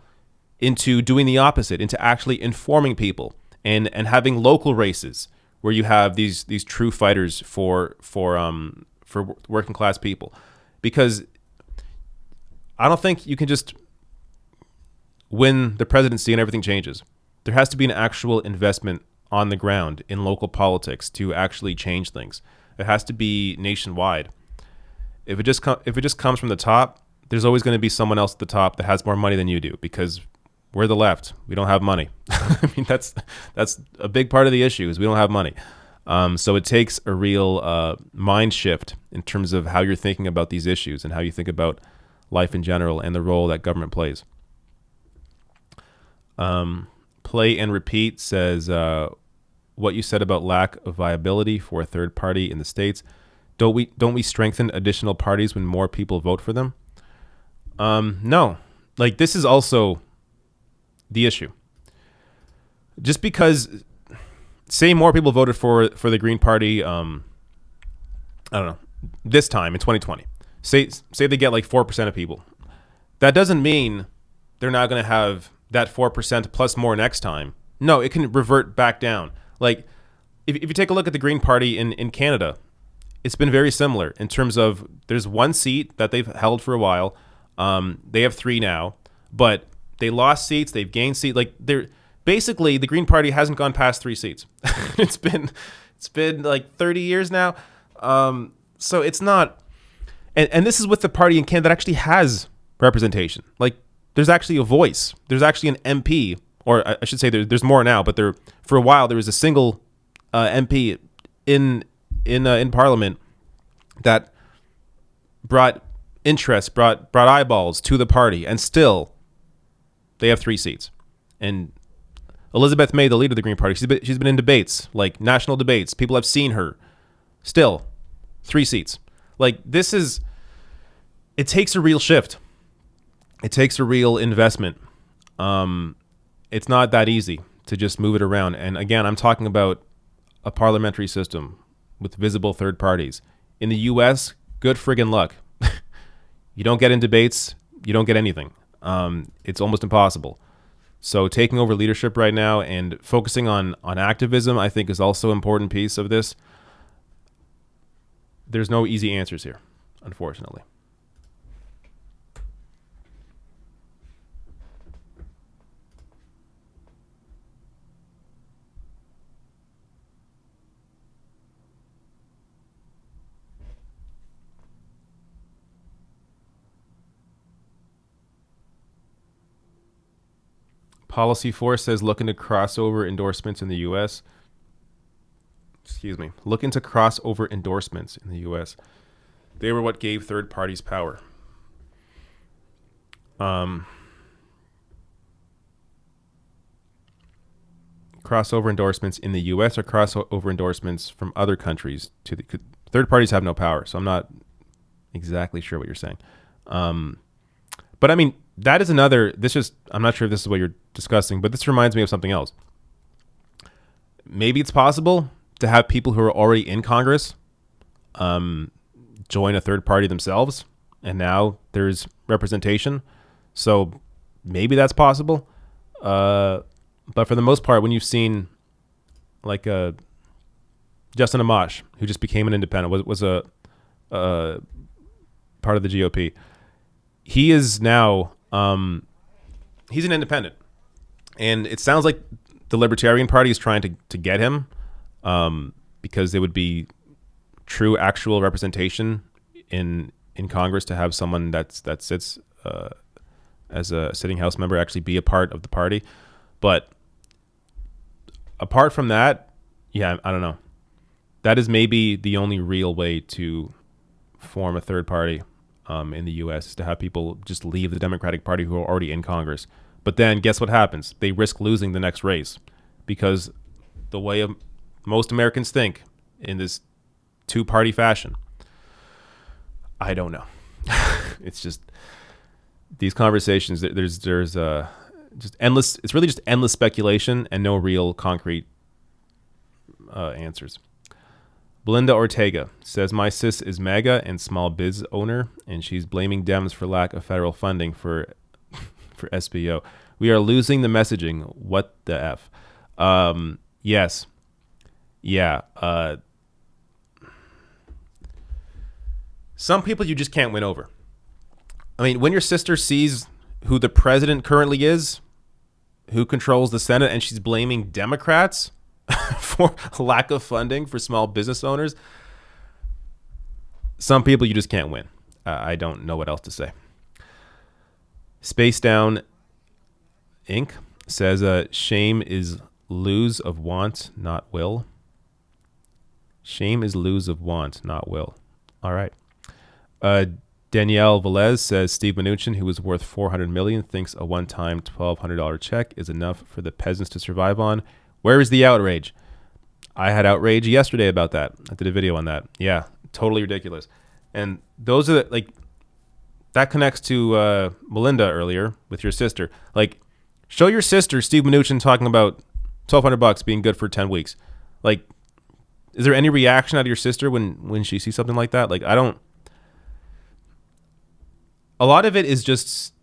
into doing the opposite, into actually informing people and having local races where you have these true fighters for working class people. Because I don't think you can just win the presidency and everything changes. There has to be an actual investment on the ground in local politics to actually change things. It has to be nationwide. If it just comes from the top, there's always going to be someone else at the top that has more money than you do, because we're the left. We don't have money. I mean, that's a big part of the issue is we don't have money. So it takes a real mind shift in terms of how you're thinking about these issues and how you think about life in general and the role that government plays. Play and Repeat says, what you said about lack of viability for a third party in the States, don't we strengthen additional parties when more people vote for them? No, like, this is also the issue. Just because, say more people voted for the Green Party, I don't know, this time in 2020, say they get like 4% of people. That doesn't mean they're not going to have that 4% plus more next time. No, it can revert back down. Like, if you take a look at the Green Party in Canada, it's been very similar in terms of there's one seat that they've held for a while. They have 3 now, but they lost seats. They've gained seats. Like, they're basically, the Green Party hasn't gone past 3 seats. It's been like 30 years now. So it's not, and this is with the party in Canada that actually has representation. Like, there's actually a voice. There's actually an MP, or I should say there's more now, but for a while there was a single MP in Parliament that brought interest, brought eyeballs to the party, and still they have 3 seats. And Elizabeth May, the leader of the Green Party, she's been in debates, like national debates. People have seen her. Still, 3 seats. Like, it takes a real shift. It takes a real investment. It's not that easy to just move it around. And again, I'm talking about a parliamentary system with visible third parties. In the US, good friggin' luck. You don't get in debates, you don't get anything. It's almost impossible. So taking over leadership right now and focusing on activism, I think, is also an important piece of this. There's no easy answers here, unfortunately. Policy Force says look into crossover endorsements in the U.S. Excuse me. Look into crossover endorsements in the U.S. They were what gave third parties power. Crossover endorsements in the U.S. or crossover endorsements from other countries to the third parties have no power. So I'm not exactly sure what you're saying. But I mean, that is another. I'm not sure if this is what you're discussing, but this reminds me of something else. Maybe it's possible to have people who are already in Congress join a third party themselves, and now there's representation. So maybe that's possible. But for the most part, when you've seen like Justin Amash, who just became an independent, was a part of the GOP. He is now he's an independent, and it sounds like the Libertarian Party is trying to get him because it would be true actual representation in Congress to have someone that sits as a sitting House member actually be a part of the party. But apart from that, yeah, I don't know. That is maybe the only real way to form a third party in the U.S. is to have people just leave the Democratic Party who are already in Congress. But then guess what happens? They risk losing the next race because the way most Americans think in this two-party fashion, I don't know. It's just these conversations. There's just endless. It's really just endless speculation and no real concrete answers. Belinda Ortega says, my sis is MAGA and small biz owner, and she's blaming Dems for lack of federal funding for SBO. We are losing the messaging. What the F? Yes. Yeah. Some people you just can't win over. I mean, when your sister sees who the president currently is, who controls the Senate, and she's blaming Democrats for lack of funding for small business owners, some people you just can't win. I don't know what else to say. Space Down Inc. says, shame is lose of want, not will. Shame is lose of want, not will. All right. Danielle Velez says, Steve Mnuchin, who is worth $400 million, thinks a one-time $1,200 check is enough for the peasants to survive on. Where is the outrage? I had outrage yesterday about that. I did a video on that. Yeah, totally ridiculous. And those are that connects to Melinda earlier with your sister. Like, show your sister Steve Mnuchin talking about $1,200 being good for 10 weeks. Like, is there any reaction out of your sister when she sees something like that? Like, I don't. A lot of it is just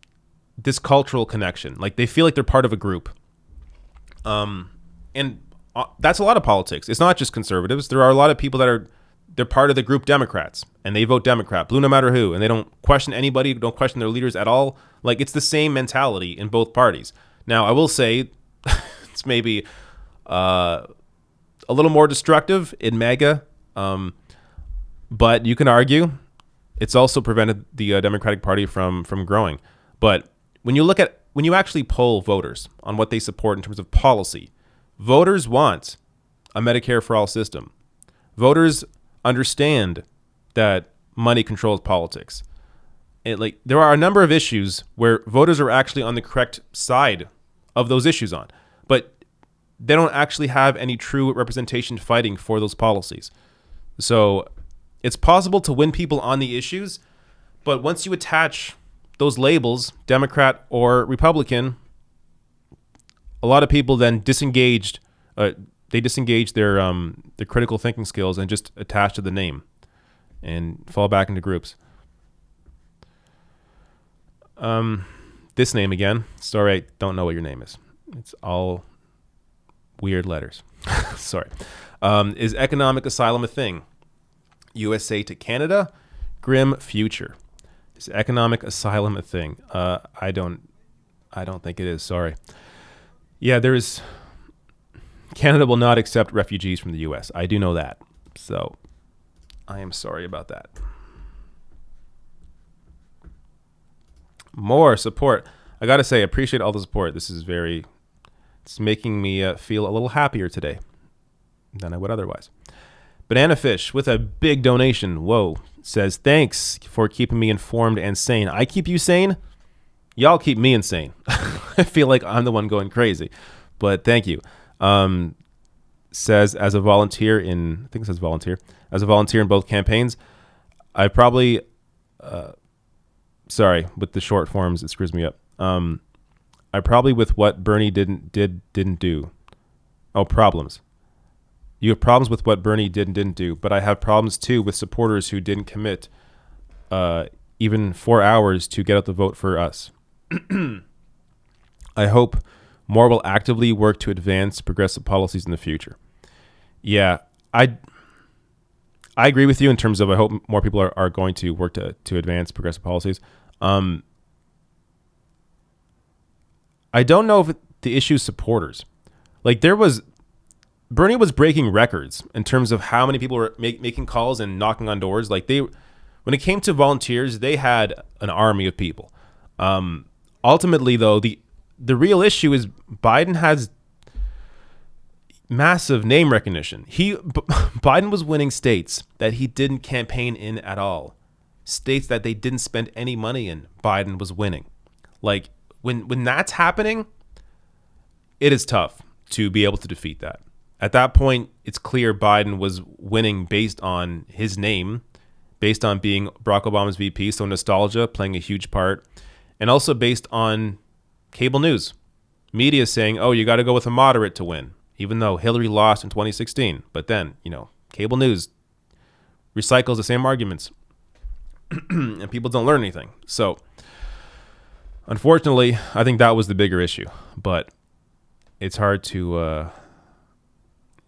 this cultural connection. Like, they feel like they're part of a group. And that's a lot of politics. It's not just conservatives. There are a lot of people that they're part of the group Democrats, and they vote Democrat, blue no matter who, and they don't question anybody, don't question their leaders at all. Like, it's the same mentality in both parties. Now, I will say it's maybe a little more destructive in MAGA, but you can argue it's also prevented the Democratic Party from growing. But when you actually poll voters on what they support in terms of policy, voters want a Medicare for all system. Voters understand that money controls politics. There are a number of issues where voters are actually on the correct side of those issues on, but they don't actually have any true representation fighting for those policies. So it's possible to win people on the issues, but once you attach those labels, Democrat or Republican, a lot of people then disengage their critical thinking skills and just attach to the name and fall back into groups. This name again. Sorry, I don't know what your name is. It's all weird letters. Sorry. Is economic asylum a thing? USA to Canada, grim future. Is economic asylum a thing? I don't think it is. Sorry. Yeah, Canada will not accept refugees from the U.S. I do know that. So I am sorry about that. More support. I got to say, I appreciate all the support. It's making me feel a little happier today than I would otherwise. Banana Fish with a big donation. Whoa. Says, thanks for keeping me informed and sane. I keep you sane? Y'all keep me insane. I feel like I'm the one going crazy. But thank you. Says, as a volunteer in both campaigns, I probably, sorry, with the short forms, it screws me up. I probably with what Bernie didn't do. Oh, problems. You have problems with what Bernie did and didn't do, but I have problems too with supporters who didn't commit even 4 hours to get out the vote for us. I hope more will actively work to advance progressive policies in the future. Yeah, I agree with you in terms of I hope more people are going to work to advance progressive policies. I don't know if the issue is supporters. Like, Bernie was breaking records in terms of how many people were making calls and knocking on doors. Like, when it came to volunteers, they had an army of people. Ultimately, though, the real issue is Biden has massive name recognition. Biden was winning states that he didn't campaign in at all. States that they didn't spend any money in, Biden was winning. Like, when that's happening, it is tough to be able to defeat that. At that point, it's clear Biden was winning based on his name, based on being Barack Obama's VP, so nostalgia playing a huge part, and also based on cable news. Media saying, oh, you got to go with a moderate to win, even though Hillary lost in 2016. But then, cable news recycles the same arguments, and people don't learn anything. So, unfortunately, I think that was the bigger issue. But it's hard to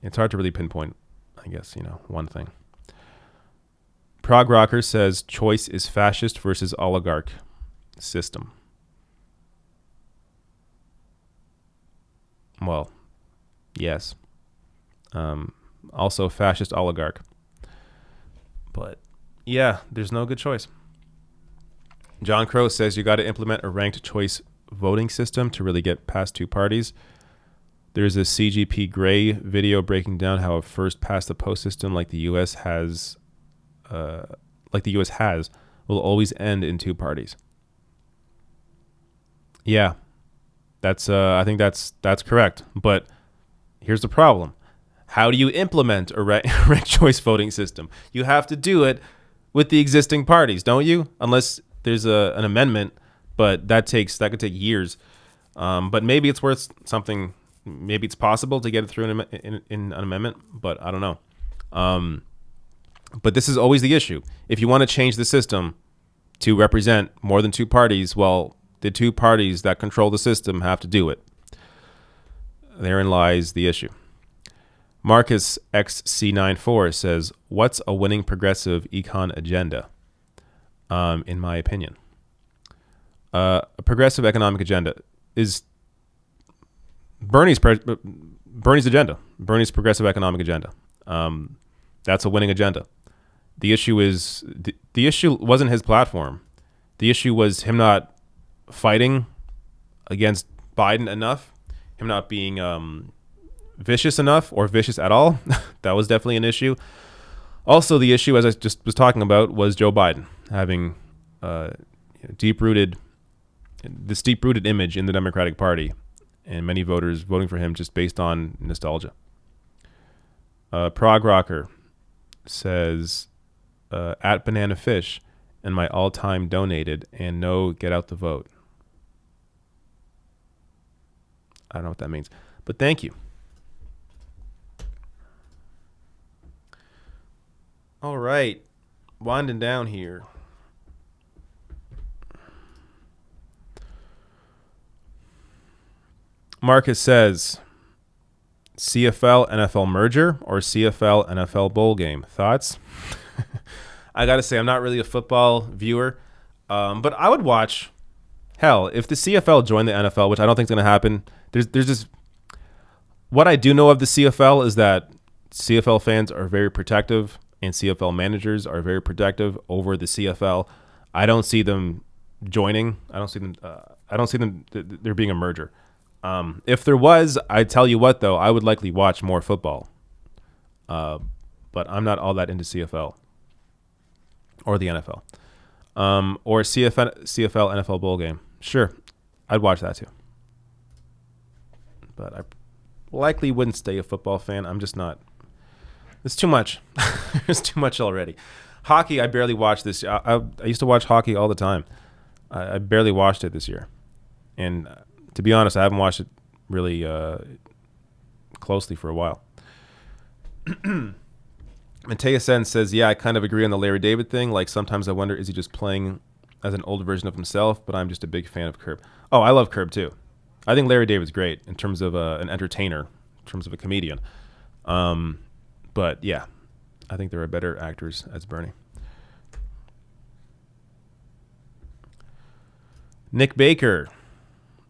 really pinpoint, I guess, one thing. Prog Rocker says choice is fascist versus oligarch system. Well, yes. Also fascist oligarch. But yeah, there's no good choice. John Crow says you got to implement a ranked choice voting system to really get past two parties. There's a CGP Grey video breaking down how a first past the post system like the US has will always end in two parties. Yeah. That's I think that's correct. But here's the problem. How do you implement a ranked choice voting system? You have to do it with the existing parties, don't you? Unless there's an amendment, but that could take years. But maybe it's worth something. Maybe it's possible to get it through in an amendment, but I don't know. But this is always the issue. If you want to change the system to represent more than two parties, well, the two parties that control the system have to do it. Therein lies the issue. Marcus XC94 says, what's a winning progressive econ agenda? In my opinion, a progressive economic agenda is Bernie's agenda, Bernie's progressive economic agenda. That's a winning agenda. The issue is the issue wasn't his platform. The issue was him not fighting against Biden enough, him not being vicious enough or vicious at all. That was definitely an issue. Also, the issue, as I just was talking about, was Joe Biden having deep-rooted image in the Democratic Party, and many voters voting for him just based on nostalgia. Prog Rocker says, at Banana Fish and my all-time donated and no get out the vote. I don't know what that means, but thank you. All right, winding down here. Marcus says, CFL NFL merger or CFL NFL bowl game? Thoughts? I got to say, I'm not really a football viewer, but I would watch. Hell, if the CFL joined the NFL, which I don't think is going to happen, there's just what I do know of the CFL is that CFL fans are very protective and CFL managers are very protective over the CFL. I don't see them joining. I don't see them there being a merger. If there was, I tell you what though, I would likely watch more football. But I'm not all that into CFL or the NFL. Or CFL NFL bowl game. Sure, I'd watch that too. But I likely wouldn't stay a football fan. I'm just not. It's too much. There's too much already. Hockey, I barely watched this. I used to watch hockey all the time. I barely watched it this year. And to be honest, I haven't watched it really closely for a while. Mateus Sen says, yeah, I kind of agree on the Larry David thing. Like, sometimes I wonder, is he just playing as an older version of himself? But I'm just a big fan of Curb. Oh, I love Curb, too. I think Larry David's great in terms of an entertainer, in terms of a comedian. But, yeah, I think there are better actors as Bernie. Nick Baker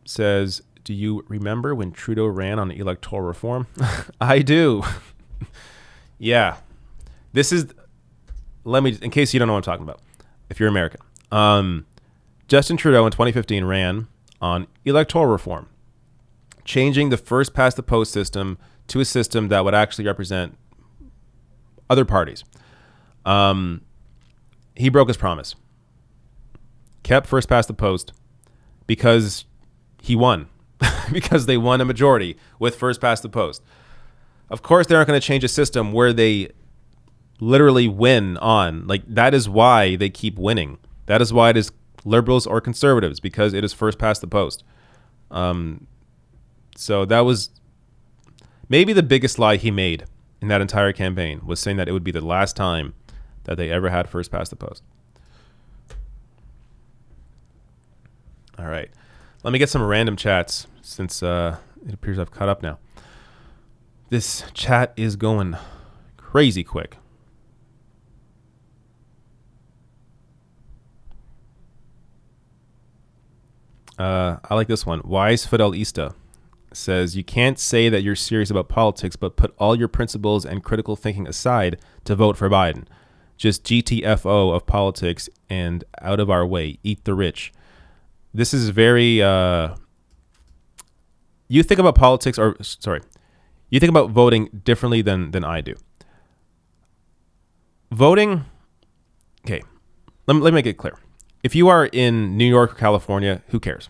says, do you remember when Trudeau ran on electoral reform? I do. Yeah. This is, in case you don't know what I'm talking about, if you're American. Justin Trudeau in 2015 ran on electoral reform, changing the first past the post system to a system that would actually represent other parties. He broke his promise, kept first past the post because he won, because they won a majority with first past the post. Of course, they aren't going to change a system where they literally win on. Like, that is why they keep winning. That is why it is liberals or conservatives, because it is first past the post. So that was maybe the biggest lie he made in that entire campaign, was saying that it would be the last time that they ever had first past the post. All right. Let me get some random chats since it appears I've caught up now. This chat is going crazy quick. I like this one. Wise Fidelista says, you can't say that you're serious about politics, but put all your principles and critical thinking aside to vote for Biden. Just GTFO of politics and out of our way. Eat the rich. This is very... you think about politics, you think about voting differently than I do. Voting... Okay, let me make it clear. If you are in New York or California, who cares?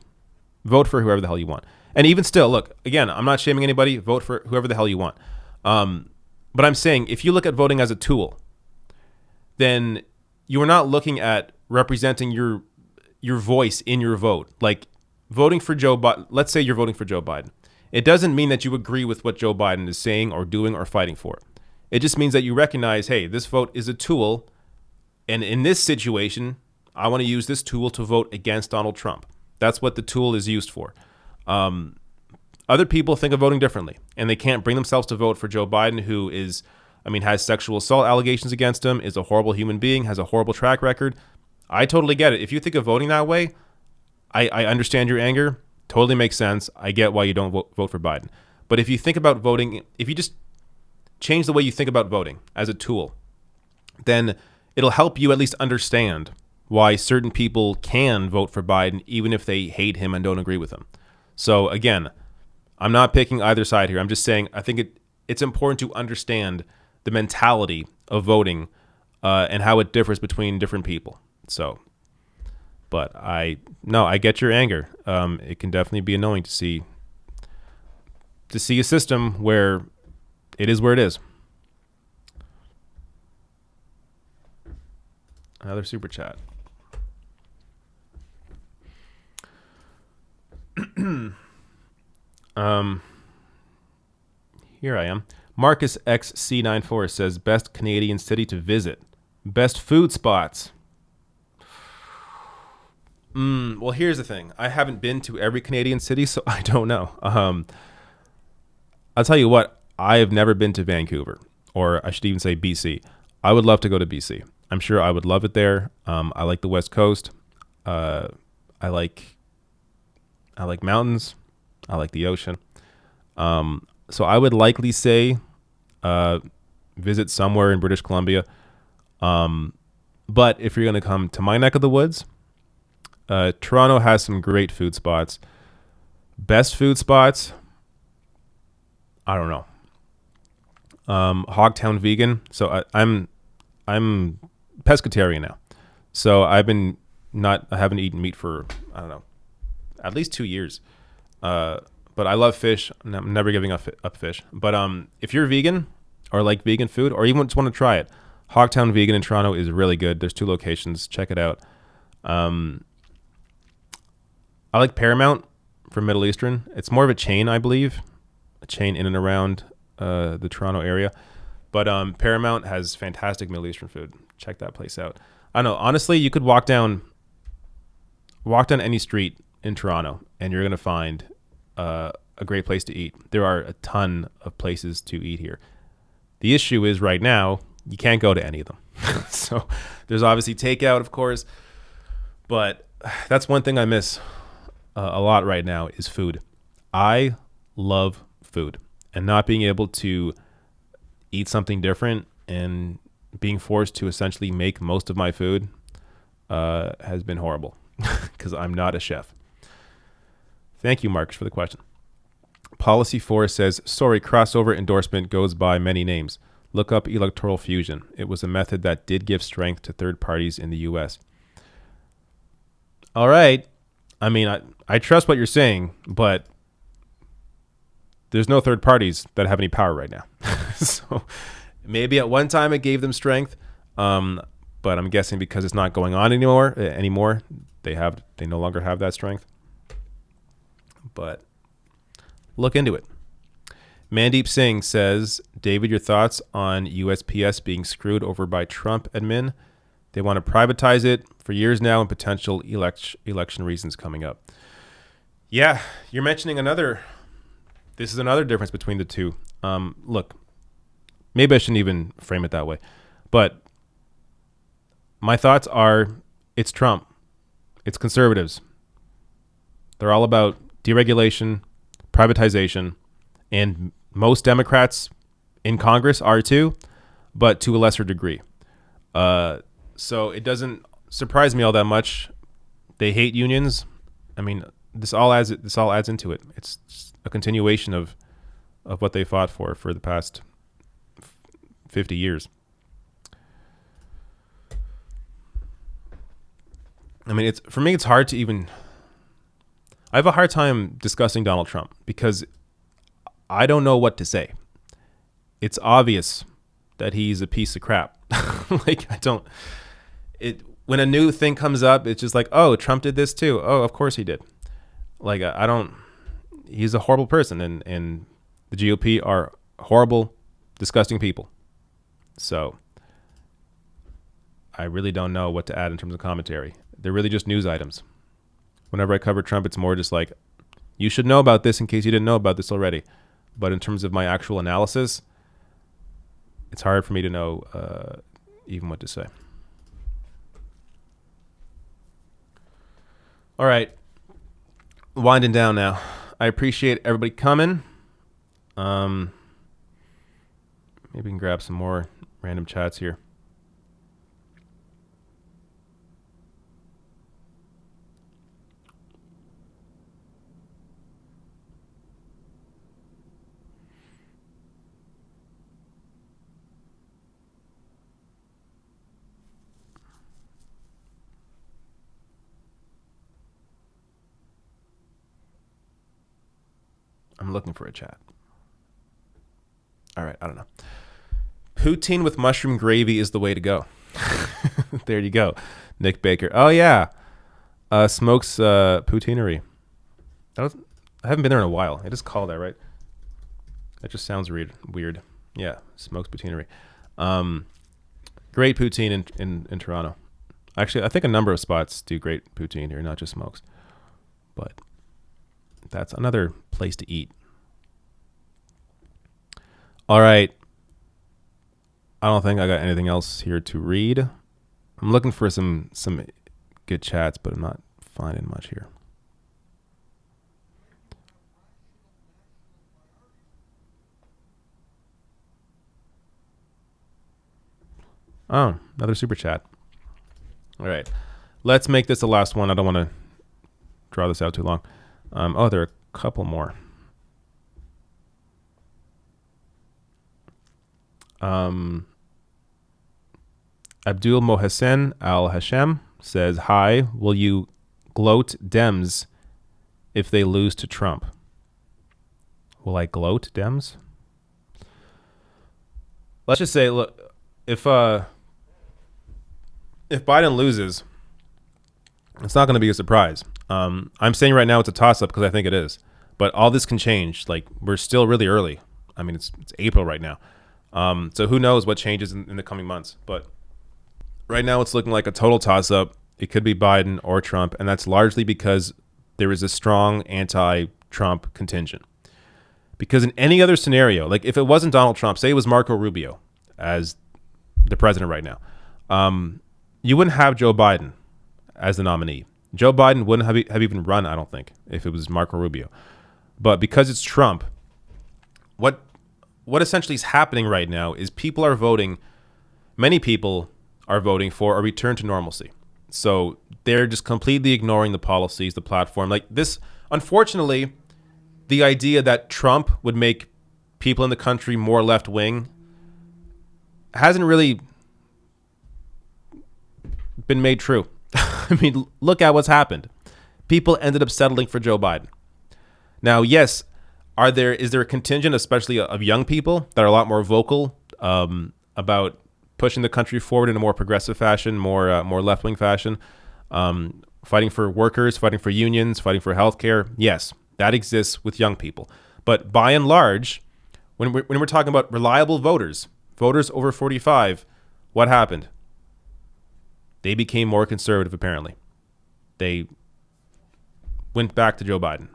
Vote for whoever the hell you want. And even still, look, again, I'm not shaming anybody. Vote for whoever the hell you want. But I'm saying, if you look at voting as a tool, then you are not looking at representing your your voice in your vote. Like voting for Joe Biden. Let's say you're voting for Joe Biden. It doesn't mean that you agree with what Joe Biden is saying or doing or fighting for. It just means that you recognize, hey, this vote is a tool. And in this situation, I want to use this tool to vote against Donald Trump. That's what the tool is used for. Other people think of voting differently, and they can't bring themselves to vote for Joe Biden, who is, has sexual assault allegations against him, is a horrible human being, has a horrible track record. I totally get it. If you think of voting that way, I understand your anger. Totally makes sense. I get why you don't vote for Biden. But if you think about voting, if you just change the way you think about voting as a tool, then it'll help you at least understand why certain people can vote for Biden even if they hate him and don't agree with him. So again, I'm not picking either side here. I'm just saying I think it's important to understand the mentality of voting and how it differs between different people. So, but I get your anger. It can definitely be annoying to see a system where it is where it is. Another super chat. Here I am. Marcus XC94 says best Canadian city to visit. Best food spots. Well, here's the thing. I haven't been to every Canadian city, so I don't know. I'll tell you what. I have never been to Vancouver, or I should even say BC. I would love to go to BC. I'm sure I would love it there. I like the West Coast. I like mountains. I like the ocean. So I would likely say visit somewhere in British Columbia. But if you're going to come to my neck of the woods, Toronto has some great food spots. Best food spots, I don't know. Hogtown vegan. So I'm pescatarian now. So I haven't eaten meat for, I don't know, at least 2 years. But I love fish. I'm never giving up fish. But if you're vegan or like vegan food, or even just want to try it, Hogtown Vegan in Toronto is really good. There's 2 locations. Check it out. I like Paramount for Middle Eastern. It's more of a chain, I believe. A chain in and around the Toronto area. But Paramount has fantastic Middle Eastern food. Check that place out. I don't know. Honestly, you could walk down any street in Toronto and you're going to find a great place to eat. There are a ton of places to eat here. The issue is right now, you can't go to any of them. So there's obviously takeout, of course. But that's one thing I miss a lot right now is food. I love food. And not being able to eat something different and being forced to essentially make most of my food has been horrible because I'm not a chef. Thank you, Marcus, for the question. Policy 4 says, sorry, crossover endorsement goes by many names. Look up electoral fusion. It was a method that did give strength to third parties in the U.S. All right. I trust what you're saying, but there's no third parties that have any power right now. So maybe at one time it gave them strength, but I'm guessing because it's not going on anymore, they no longer have that strength. But look into it. Mandeep Singh says, David, your thoughts on USPS being screwed over by Trump admin? They want to privatize it for years now and potential election reasons coming up. Yeah, you're mentioning this is another difference between the two. Look, maybe I shouldn't even frame it that way. But my thoughts are, it's Trump. It's conservatives. They're all about deregulation, privatization, and most Democrats in Congress are too, but to a lesser degree. So it doesn't surprise me all that much. They hate unions. This all adds into it. It's a continuation of what they fought for the past 50 years. For me, it's hard to even. I have a hard time discussing Donald Trump because I don't know what to say. It's obvious that he's a piece of crap. when a new thing comes up, it's just like, oh, Trump did this too. Oh, of course he did. Like, I don't, he's a horrible person, and the GOP are horrible, disgusting people. So I really don't know what to add in terms of commentary. They're really just news items. Whenever I cover Trump, it's more just like, you should know about this in case you didn't know about this already. But in terms of my actual analysis, it's hard for me to know even what to say. All right. Winding down now. I appreciate everybody coming. Maybe we can grab some more random chats here. I'm looking for a chat. All right, I don't know. Poutine with mushroom gravy is the way to go. There you go. Nick Baker. Oh, yeah. Smokes Poutineery. I haven't been there in a while. It is called that, right? That just sounds weird. Yeah, Smokes Poutineery. Great poutine in Toronto. Actually, I think a number of spots do great poutine here, not just Smokes. But that's another place to eat. All right. I don't think I got anything else here to read. I'm looking for some good chats, but I'm not finding much here. Oh, another super chat. All right. Let's make this the last one. I don't want to draw this out too long. There are a couple more. Abdul Mohsen Al Hashem says, hi, will you gloat Dems if they lose to Trump? Will I gloat Dems? Let's just say, look, if Biden loses, it's not going to be a surprise. I'm saying right now it's a toss-up because I think it is. But all this can change. Like, we're still really early. I mean, it's April right now. So who knows what changes in the coming months. But right now it's looking like a total toss-up. It could be Biden or Trump, and that's largely because there is a strong anti-Trump contingent. Because in any other scenario, like if it wasn't Donald Trump, say it was Marco Rubio as the president right now, you wouldn't have Joe Biden as the nominee. Joe Biden wouldn't have even run, I don't think, if it was Marco Rubio. But because it's Trump, what essentially is happening right now is many people are voting for a return to normalcy. So they're just completely ignoring the policies, the platform. Like this, unfortunately, the idea that Trump would make people in the country more left-wing hasn't really been made true. I mean, look at what's happened. People ended up settling for Joe Biden. Now, yes, is there a contingent, especially of young people, that are a lot more vocal about pushing the country forward in a more progressive fashion, more left-wing fashion, fighting for workers, fighting for unions, fighting for healthcare? Yes, that exists with young people. But by and large, when we're talking about reliable voters over 45, what happened? They became more conservative, apparently. They went back to Joe Biden.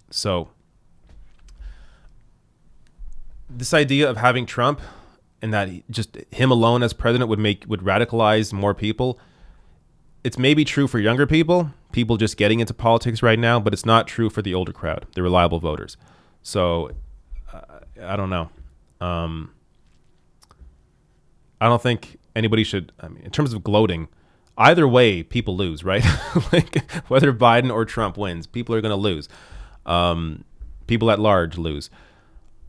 So this idea of having Trump and that just him alone as president would radicalize more people, it's maybe true for younger people just getting into politics right now, but it's not true for the older crowd, the reliable voters. So I don't know. I don't think anybody should, I mean, in terms of gloating, either way, people lose, right? Like whether Biden or Trump wins, people are going to lose. People at large lose.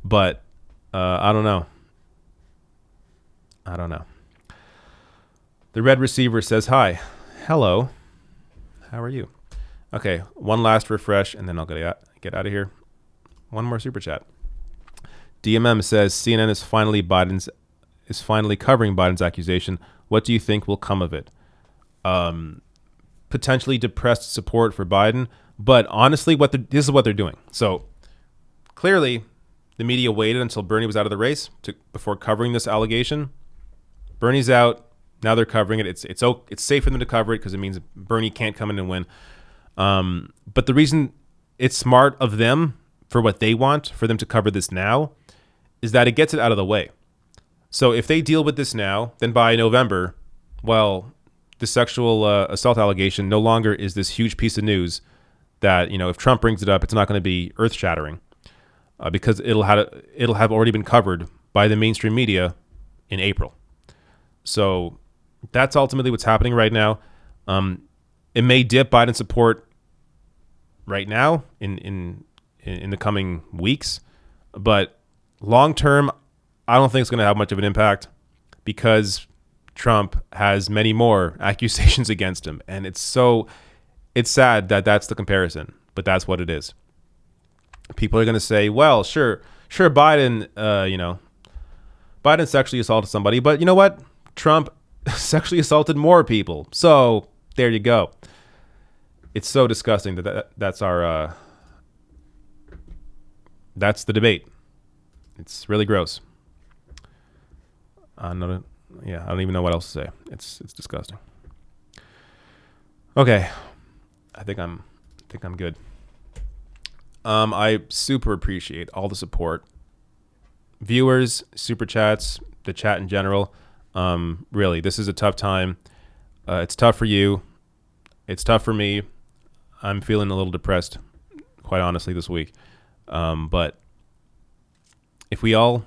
But I don't know. The red receiver says, hi. Hello. How are you? Okay, one last refresh, and then I'll get out of here. One more super chat. DMM says, CNN is finally covering Biden's accusation. What do you think will come of it? potentially depressed support for Biden. But honestly, this is what they're doing. So clearly, the media waited until Bernie was out of the race before covering this allegation. Bernie's out. Now they're covering it. It's safe for them to cover it because it means Bernie can't come in and win. But the reason it's smart of them for what they want, for them to cover this now, is that it gets it out of the way. So if they deal with this now, then by November, well, the sexual assault allegation no longer is this huge piece of news that, if Trump brings it up, it's not going to be earth-shattering because it'll have already been covered by the mainstream media in April. So that's ultimately what's happening right now. It may dip Biden support right now in the coming weeks, but long term, I don't think it's going to have much of an impact because Trump has many more accusations against him, and it's sad that that's the comparison, but that's what it is. People are going to say, well, sure, Biden, Biden sexually assaulted somebody, but you know what? Trump sexually assaulted more people. So there you go. It's so disgusting that's the debate. It's really gross. I don't even know what else to say. It's disgusting. Okay. I think I'm good. I super appreciate all the support. Viewers, super chats, the chat in general. Really, this is a tough time. It's tough for you. It's tough for me. I'm feeling a little depressed, quite honestly, this week. But if we all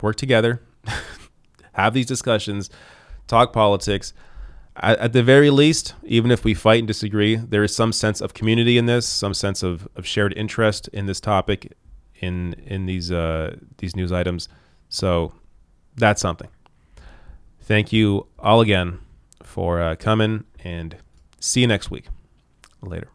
work together, have these discussions, talk politics, at the very least, even if we fight and disagree, there is some sense of community in this, some sense of shared interest in this topic, in these news items. So that's something. Thank you all again for coming, and see you next week. Later.